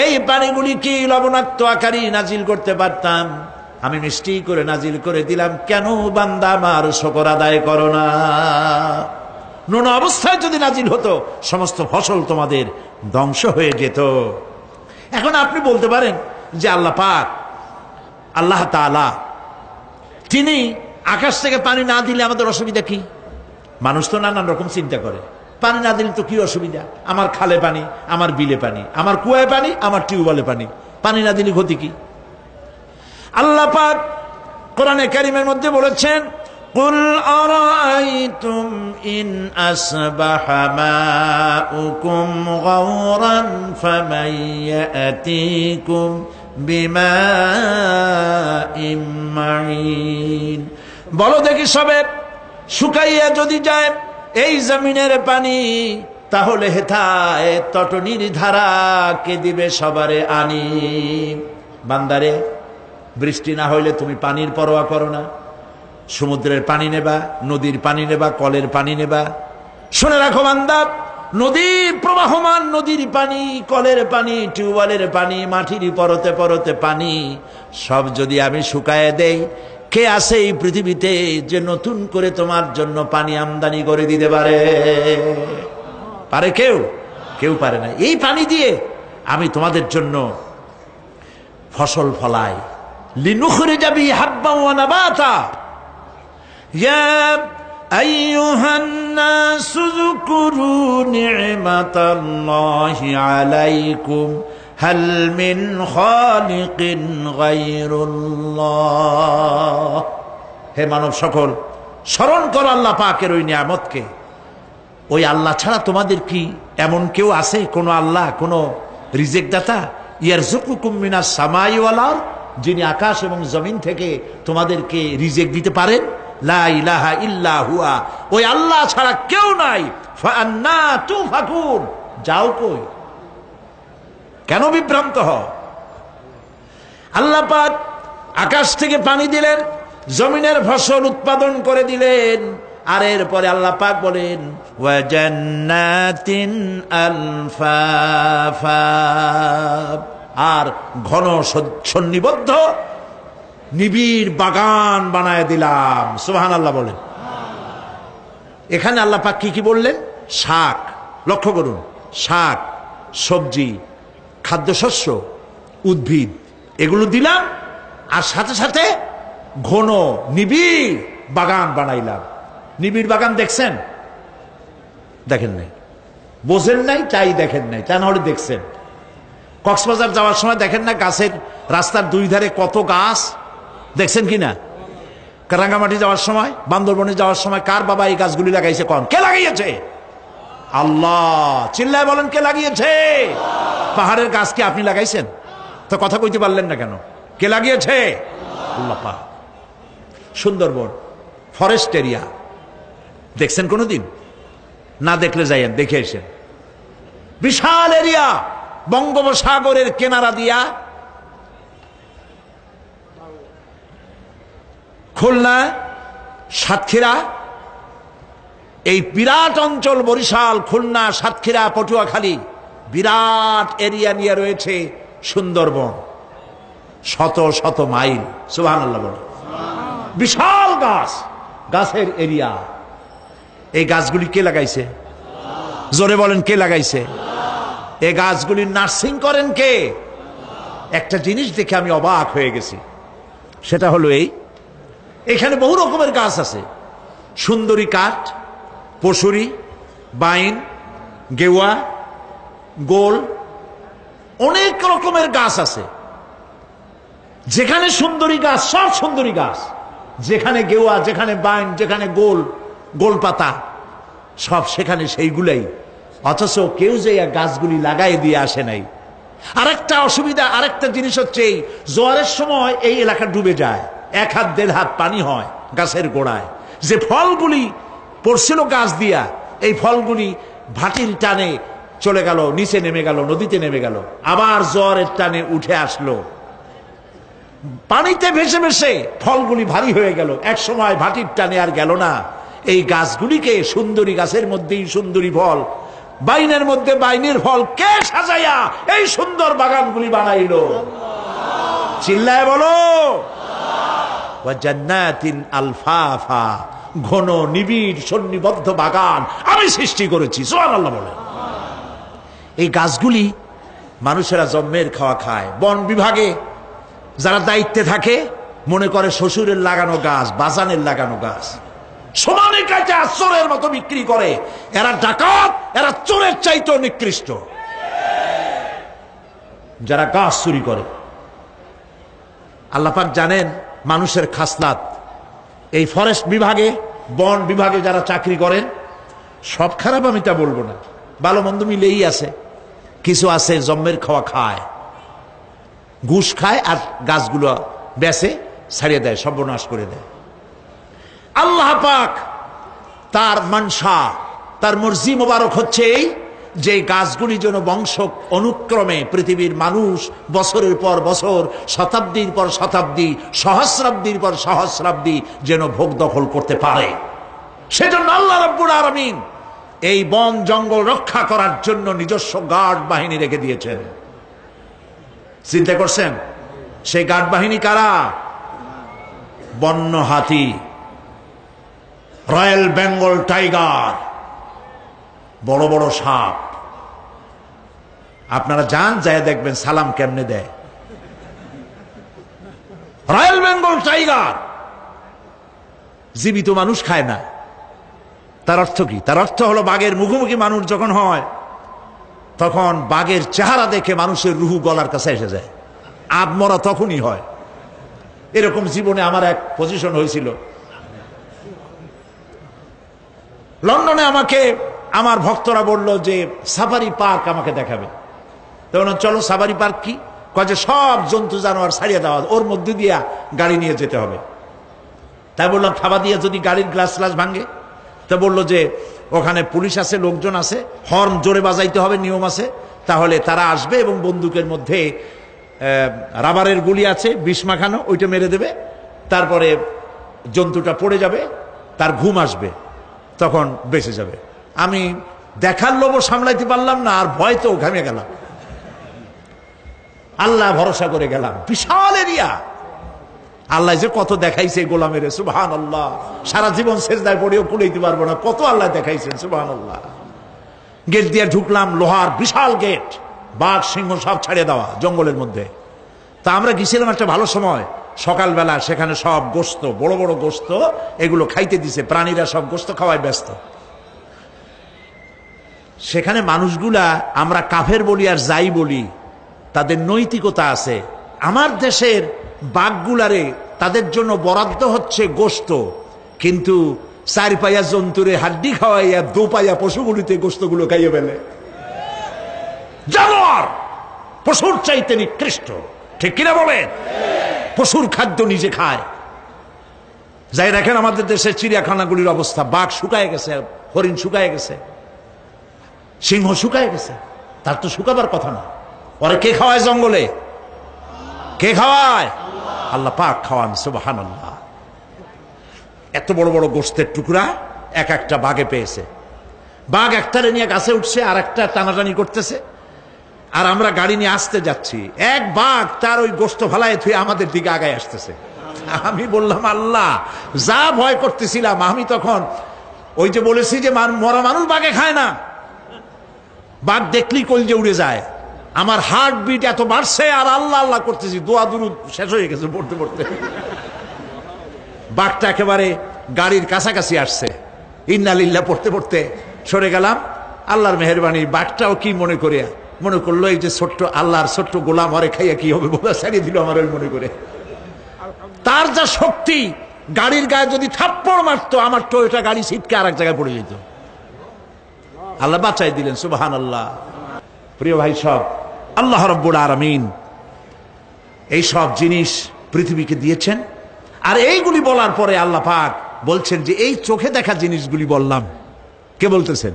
এই পানিগুলি কি লবণাক্ত আকারে নাজিল করতে পারতাম, আমি মিষ্টি করে নাজিল করে দিলাম। কেন বান্দা আমার শুকর আদায় করো না? নোনা অবস্থায় যদি নাজিল হতো সমস্ত ফসল তোমাদের ধ্বংস হয়ে যেত। এখন আপনি বলতে পারেন যে আল্লাহ পাক, আল্লাহ তাআলা তিনি আকাশ থেকে পানি না দিলে আমাদের অসুবিধা কি? মানুষ তো নানান রকম চিন্তা করে, পানি না দিলে তো কি অসুবিধা? আমার খালে পানি, আমার বিলে পানি, আমার কুয়ায় পানি, আমার টিউবওয়েলে পানি, পানি না দিলে ক্ষতি কি? আল্লাহ পাক কোরআনে কারীমের মধ্যে বলেছেন, কুল আরাআইতুম ইন আসবাহা মাউকুম গাওরান ফামান ইয়াতিকুম বিমাইম মাইন। বলো দেখি সবে, শুকাইয়া যদি যায় এই জমিনের পানি, তাহলে হেথায় তটনির ধারা কে দিবে সবারে আনি। বান্দারে, বৃষ্টি না হইলে তুমি পানির পরোয়া করো না। সমুদ্রের পানি নেবা, নদীর পানি নেবা, কলের পানি নেবা। শুনে রাখো বান্দা, নদীর প্রবাহমান নদীর পানি, কলের পানি, টিউবওয়েলের পানি, মাটির পরতে পরতে পানি সব যদি আমি শুকায় দেই, কে আছে এই পৃথিবীতে যে নতুন করে তোমার জন্য পানি আমদানি করে দিতে পারে? পারে কেউ? কেউ পারে না। এই পানি দিয়ে আমি তোমাদের জন্য ফসল ফলাই। লিনুখরিজা বিহি হাব্বান ওয়া নাবাতা। ইয়া আইয়ুহান নাসু যকুরু নি'মাতাল্লাহি আলাইকুম হাল মিন খালিকিন গায়রুল্লাহ। হে মানব সকল, স্মরণ করো আল্লাহ পাকের ওই নিয়ামতকে। ওই আল্লাহ ছাড়া তোমাদের কি এমন কেউ আছে? কোন আল্লাহ, কোন রিজিক দাতা? ইয়ারযুকুকুম মিনাস সামাই ওয়াল আরদ, যিনি আকাশ এবং জমিন থেকে তোমাদেরকে রিজিক দিতে পারেন। লা ইলাহা ইল্লা হুয়া, ওই আল্লাহ ছাড়া কেউ নাই। ফাআন্না তুফাকুন, যাও কই? কেন বিভ্রান্ত হও? আল্লাহ পাক আকাশ থেকে পানি দিলেন, জমিনের ফসল উৎপাদন করে দিলেন, আর এরপরে আল্লাহ পাক বলেন, ওয়া জান্নাতিন আলফাফা, আর ঘন সন্নিবদ্ধ নিবিড় বাগান বানায় দিলাম। সুবহানাল্লাহ বলেন। এখানে আল্লাহ পাক কি কি বললেন? শাক, লক্ষ্য করুন, শাক সবজি খাদ্যশস্য উদ্ভিদ এগুলো দিলাম, আর সাথে সাথে ঘন নিবিড় বাগান বানাইলাম। নিবিড় বাগান দেখছেন? দেখেন নাই, বোঝেন নাই, তাই দেখেন নাই, তা নাহলে দেখছেন। কক্সবাজার যাওয়ার সময় দেখেন না গাছের রাস্তার দুই ধারে কত গাছ, দেখছেন কিনা? রাঙ্গামাটি যাওয়ার সময়, বান্দরবনে যাওয়ার সময় কার বাবা এই গাছগুলি লাগাইছে? কোন কে লাগিয়েছে? আল্লাহ। চিল্লায় বলেন কে লাগিয়েছে? পাহাড়ের গাছ কি আপনি লাগাইছেন? তো কথা কইতে পারলেন না কেন? কে লাগিয়েছে? আল্লাহ পাক। সুন্দরবন ফরেস্ট এরিয়া দেখছেন কোনোদিন? না দেখলে যাইয়েন, দেখে এসেন। বিশাল এরিয়া, বঙ্গোপসাগরের কিনারা দিয়া খুলনা, সাতক্ষীরা, এই বিরাট অঞ্চল, বরিশাল, খুলনা, সাতক্ষীরা, পটুয়াখালী, বিরাট এরিয়া নিয়ে রয়েছে সুন্দরবন। শত শত মাইল, সুবহানাল্লাহ বলে। বিশাল গাছ, গাছের এরিয়া। এই গাছগুলি কে লাগাইছে? জোরে বলেন কে লাগাইছে? এই গাছগুলি নার্সিং করেন কে? একটা জিনিস দেখে আমি অবাক হয়ে গেছি, সেটা হলো এখানে বহু রকমের গাছ আছে। সুন্দরী কাঠ, পশুরি, বাইন, গেওয়া, গোল, অনেক রকমের গাছ আছে। যেখানে সুন্দরী গাছ, সব সুন্দরী গাছ। যেখানে গেওয়া, যেখানে বাইন, যেখানে গোল, গোলপাতা, সব সেখানে সেইগুলাই। অথচ কেউ যে গাছগুলি লাগাই দিয়ে আসে নাই। আরেকটা অসুবিধা, আরেকটা জিনিস হচ্ছে, জোয়ারের সময় এই এলাকা ডুবে যায়, 1 হাত 1.5 হাত পানি হয় গাছের গোড়ায়। যে ফলগুলি পড়ছিল গাছ দিয়া, এই ফলগুলি ভাটির টানে চলে গেল, নিচে নেমে গেল, নদীতে নেমে গেল, আবার জোয়ারের টানে উঠে আসলো, পানিতে ভেসে ভেসে ফলগুলি ভারী হয়ে গেল, এক সময় ভাটির টানে আর গেল না। এই গাছগুলিকে, সুন্দরী গাছের মধ্যেই সুন্দরী ফল, বাইনের মধ্যে বাইনের ফল, কে সাজাইয়া এই সুন্দর বাগানগুলি বানাইলো? চিল্লায় বলো। ওয়া জান্নাতিন আলফাফা, ঘন নিবিড় সন্নিবদ্ধ বাগান আমি সৃষ্টি করেছি। সুবহানাল্লাহ বলে। এই গাছগুলি মানুষেরা জন্মের খাওয়া খায়। বন বিভাগে যারা দায়িত্বে থাকে মনে করে শ্বশুরের লাগানো গাছ, বাজানের লাগানো গাছ, সমানে কাটে চোরের মতো বিক্রি করে। এরা ডাকাত, এরা চোরের চাইতেও নিকৃষ্ট, যারা গাছ চুরি করে। আল্লাহ পাক জানেন মানুষের খাসলাত। এই ফরেস্ট বিভাগে, বন বিভাগে যারা চাকরি করেন, সব খারাপ আমি তা বলবো না, ভালো মন্দ মিলেই আছে। কিছু আছে জন্মের খাওয়া খায়, ঘুষ খায়, আর গাছগুলো বেচে ছাড়িয়ে দেয়, সর্বনাশ করে দেয়। আল্লাহ পাক তার মানসা, তার মর্জি মোবারক হচ্ছে এই যে গাছগুলি যেন বংশ অনুক্রমে পৃথিবীর মানুষ বছরের পর বছর, শতাব্দীর পর শতাব্দী, সহস্রাব্দীর পর সহস্রাব্দী যেন ভোগ দখল করতে পারে। সেজন্য আল্লাহ রাব্বুল আলামিন এই বন জঙ্গল রক্ষা করার জন্য নিজস্ব গার্ড বাহিনী রেখে দিয়েছেন। চিন্তা করছেন সেই গার্ড বাহিনী কারা? বন্য হাতি, রয়্যাল বেঙ্গল টাইগার, বড় বড় সাপ। আপনারা যান, যায় দেখবেন সালাম কেমনে দেয়। রয়্যাল বেঙ্গল টাইগার জীবিত মানুষ খায় না। তার অর্থ কি? তার অর্থ হলো বাঘের মুখোমুখি মানুষ যখন হয়, তখন বাঘের চেহারা দেখে মানুষের রুহু গলার কাছে এসে যায়। আধমরা তখনই হয়। এরকম জীবনে আমার এক পজিশন হয়েছিল। লন্ডনে আমাকে আমার ভক্তরা বলল যে সাফারি পার্ক আমাকে দেখাবে। তখন চলো সাফারি পার্ক কি? কয় যে সব জন্তু জানোয়ার ছাড়িয়ে দেওয়া, ওর মধ্যে দিয়া গাড়ি নিয়ে যেতে হবে। তাই বললাম থাবা দিয়ে যদি গাড়ির গ্লাস গ্লাস ভাঙে? তা বললো যে ওখানে পুলিশ আছে, লোকজন আছে, হর্ন জোরে বাজাইতে হবে, নিয়ম আছে, তাহলে তারা আসবে এবং বন্দুকের মধ্যে রাবারের গুলি আছে, বিষ মাখানো, ওইটা মেরে দেবে, তারপরে জন্তুটা পড়ে যাবে, তার ঘুম আসবে, তখন বেঁচে যাবে। আমি দেখার লোভ সামলাইতে পারলাম না, আর ভয় তো ঘামে গেলাম। আল্লাহ ভরসা করে গেলাম। বিশাল এরিয়া, আল্লাহ যে কত দেখাইছে গোলামের, সুবহানাল্লাহ। সারা জীবন সেজদায় পড়েও কুলাইতে পারবো না, কত আল্লাহ দেখাইছেন, সুবহানাল্লাহ। গেট দিয়ে ঢুকলাম, লোহার বিশাল গেট, বাঘ সিংহ সব ছাড়িয়ে দেওয়া জঙ্গলের মধ্যে। তা আমরা গেছিলাম একটা ভালো সময়, সকালবেলা সেখানে সব গোস্ত, বড় বড় গোস্ত, এগুলো খাইতে দিছে। প্রাণীরা সব গোস্ত খাওয়ায় ব্যস্ত। সেখানে মানুষগুলা, আমরা কাফের বলি আর যাই বলি, তাদের নৈতিকতা আছে। আমার দেশের বাঘগুলারে তাদের জন্য বরাদ্দ হচ্ছে গোস্ত, কিন্তু 4 পায়া জন্তুরে হাড্ডি খাওয়াইয়া 2 পায়া পশুগুলিতে গোস্তগুলো খাইয়ে ফেলে। জানোয়ার পশুর চাইতে নিকৃষ্ট, ঠিক কিনা বলেন? পশুর খাদ্য নিজে খায়। যাই দেখেন আমাদের দেশের চিড়িয়াখানাগুলির অবস্থা, বাঘ শুকায় গেছে, হরিণ শুকায় গেছে, সিংহ শুকায় গেছে। তার তো শুকাবার কথা না। ওরে কে খাওয়ায় জঙ্গলে? কে খাওয়ায়? আল্লাহ পাক খাওয়ান, সুবহানাল্লাহ। এত বড় বড় গোস্তের টুকরা এক একটা বাঘে পেয়েছে। বাঘ একটারে নিয়ে গাছে উঠছে, আর একটা টানাটানি করতেছে, আর আমরা গাড়ি নিয়ে আসতে যাচ্ছি। এক বাঘ তার ওই গোস্ত ফালায় থুয়ে আমাদের দিকে আগায় আসতেছে। আমি বললাম, আল্লাহ, যা ভয় করতেছিলাম আমি তখন, ওই যে বলেছি যে মরা মানুষ বাঘে খায় না, বাঘ দেখলেই কলজে উড়ে যায়। আমার হার্ট বিট এত বাড়ছে, আর আল্লাহ আল্লাহ করতেছি, দোয়া দুরুদ শেষ হয়ে গেছে পড়তে পড়তে। বাঘটা একেবারে গাড়ির কাছাকাছি আসছে, ইন্না লিল্লাহ পড়তে পড়তে সরে গেলাম। আল্লাহর মেহেরবানি, বাঘটাও কি মনে করলো এই যে ছোট্ট আল্লাহর ছোট্ট গোলাম, আরে খাইয়া কি হবে, বোধা ছাড়িয়ে দিল আমার ওই মনে করে। তার যা শক্তি, গাড়ির গায়ে যদি থাপ্পড় মারতো, আমার টয়োটা গাড়ি ছিটকে আর এক জায়গায় পড়ে যেত। আল্লাহ বাঁচাই দিলেন, সুবহানাল্লাহ। প্রিয় ভাই সব, আল্লাহ রাব্বুল আলামিন এই সব জিনিস পৃথিবীকে দিয়েছেন। আর এইগুলি বলার পরে আল্লাহ পাক বলছেন যে এই চোখে দেখা জিনিসগুলি বললাম। কে বলতেছেন?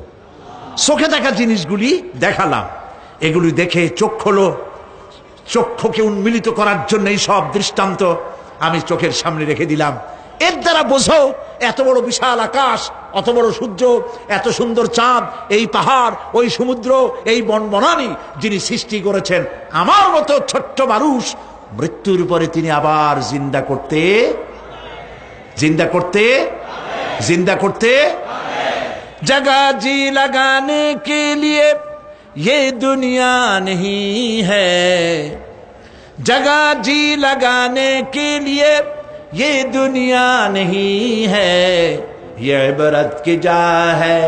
চোখে দেখা জিনিসগুলি দেখালাম। এগুলি দেখে চক্ষুকে উন্মিলিত করার জন্য এই সব দৃষ্টান্ত আমি চোখের সামনে রেখে দিলাম। এর দ্বারা বোঝো, এত বড় বিশাল আকাশ, অত বড় সূর্য, এত সুন্দর চাঁদ, এই পাহাড়, ওই সমুদ্র, এই বনবনানী যিনি সৃষ্টি করেছেন, আমার মতো ছোট্ট মানুষ মৃত্যুর পরে তিনি আবার জিন্দা করতে जगह जी लगाने के लिए ये दुनिया नहीं है, जगह जी लगाने के लिए ये दुनिया नहीं है, ये इबरत की जा है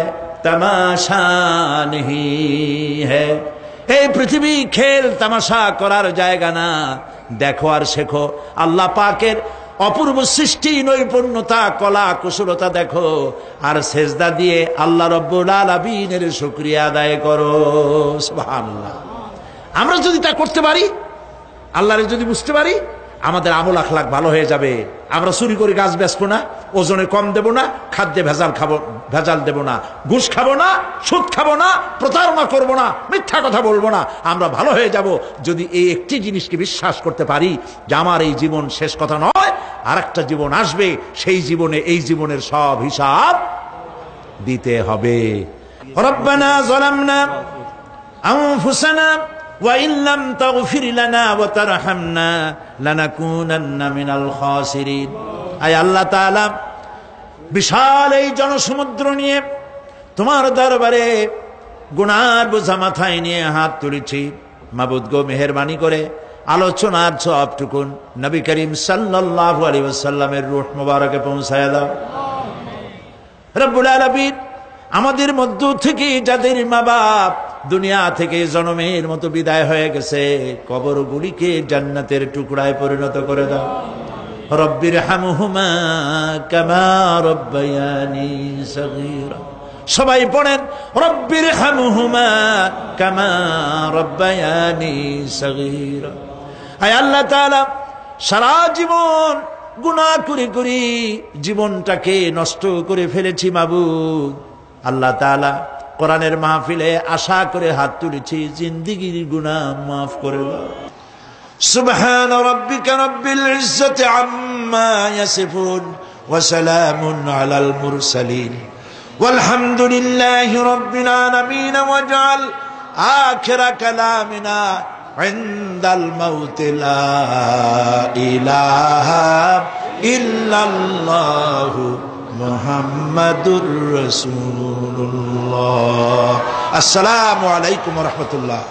तमाशा नहीं है। এই পৃথিবী খেল তামাশা করার জায়গা না, দেখো আর শেখো আল্লাহ পাকের অপূর্ব সৃষ্টি, নৈপুণ্যতা, কলা কুশলতা দেখো, আর সেজদা দিয়ে আল্লাহ রাব্বুল আলামিনের শুকরিয়া আদায় করো। সুবহানাল্লাহ। আমরা যদি তা করতে পারি, আল্লাহরে যদি বুঝতে পারি, আমাদের আমল আখলাক ভালো হয়ে যাবে। আমরা চুরি করে গাছ বেচবো না, ওজনে কম দেব না, খাদ্যে ভেজাল দেব না, ঘুষ খাবো না, সুদ খাবো না, প্রতারণা করব না, মিথ্যা কথা বলবো না। আমরা ভালো হয়ে যাব যদি এই একটি জিনিসকে বিশ্বাস করতে পারি যে আমার এই জীবন শেষ কথা নয়, আর একটা জীবন আসবে, সেই জীবনে এই জীবনের সব হিসাব দিতে হবে। রব্বানা যালামনা আনফুসানা وَإِن لَّمْ تَغْفِرْ لَنَا وَتَرْحَمْنَا لَنَكُونَنَّ مِنَ الْخَاسِرِينَ। আয় আল্লাহ তাআলা, বিশাল এই জনসমুদ্র নিয়ে তোমার দরবারে গুনার বোঝা মাথায় নিয়ে হাত তুলেছি। মাবুদ গো, মেহেরবানি করে আলোচনার সবটুকুন নবী করিম সাল্লাল্লাহু আলাইহি ওয়াসাল্লামের রূহ মুবারকে পৌঁছায় দাও। রব্বুল আলামিন, আমাদের মধ্য থেকে যাদের মা বাপ দুনিয়া থেকে জনমের মতো বিদায় হয়ে গেছে, কবরগুলিকে জান্নাতের টুকরায় পরিণত করে দাও। রব্বির হামহুমা কামা রব্বায়ানি সগীরা। সবাই পড়েন, রব্বির হামহুমা কামা রব্বায়ানি সগীরা। আয় আল্লাহ তাআলা, সারা জীবন গুনাহ করে করে জীবনটাকে নষ্ট করে ফেলেছি মাবুদ। আল্লাহ তাআলা, কোরআনের মাহফিলে আশা করে হাত তুলেছি, জিন্দেগীর গুনাহ মাফ করে দাও। সুবহান রাব্বিকা রাব্বিল ইজ্জাতি আম্মা ইয়াসিফুন ওয়া সালামুন আলাল মুরসালিন ওয়ালহামদুলিল্লাহি রাব্বিল আলামিন। ওয়াজআল আখিরা কালামিনা ইনদাল মাউত লা ইলাহা ইল্লাল্লাহু মুহাম্মাদুর রাসূলুল্লাহ। আসসালামু আলাইকুম ওয়া রাহমাতুল্লাহ।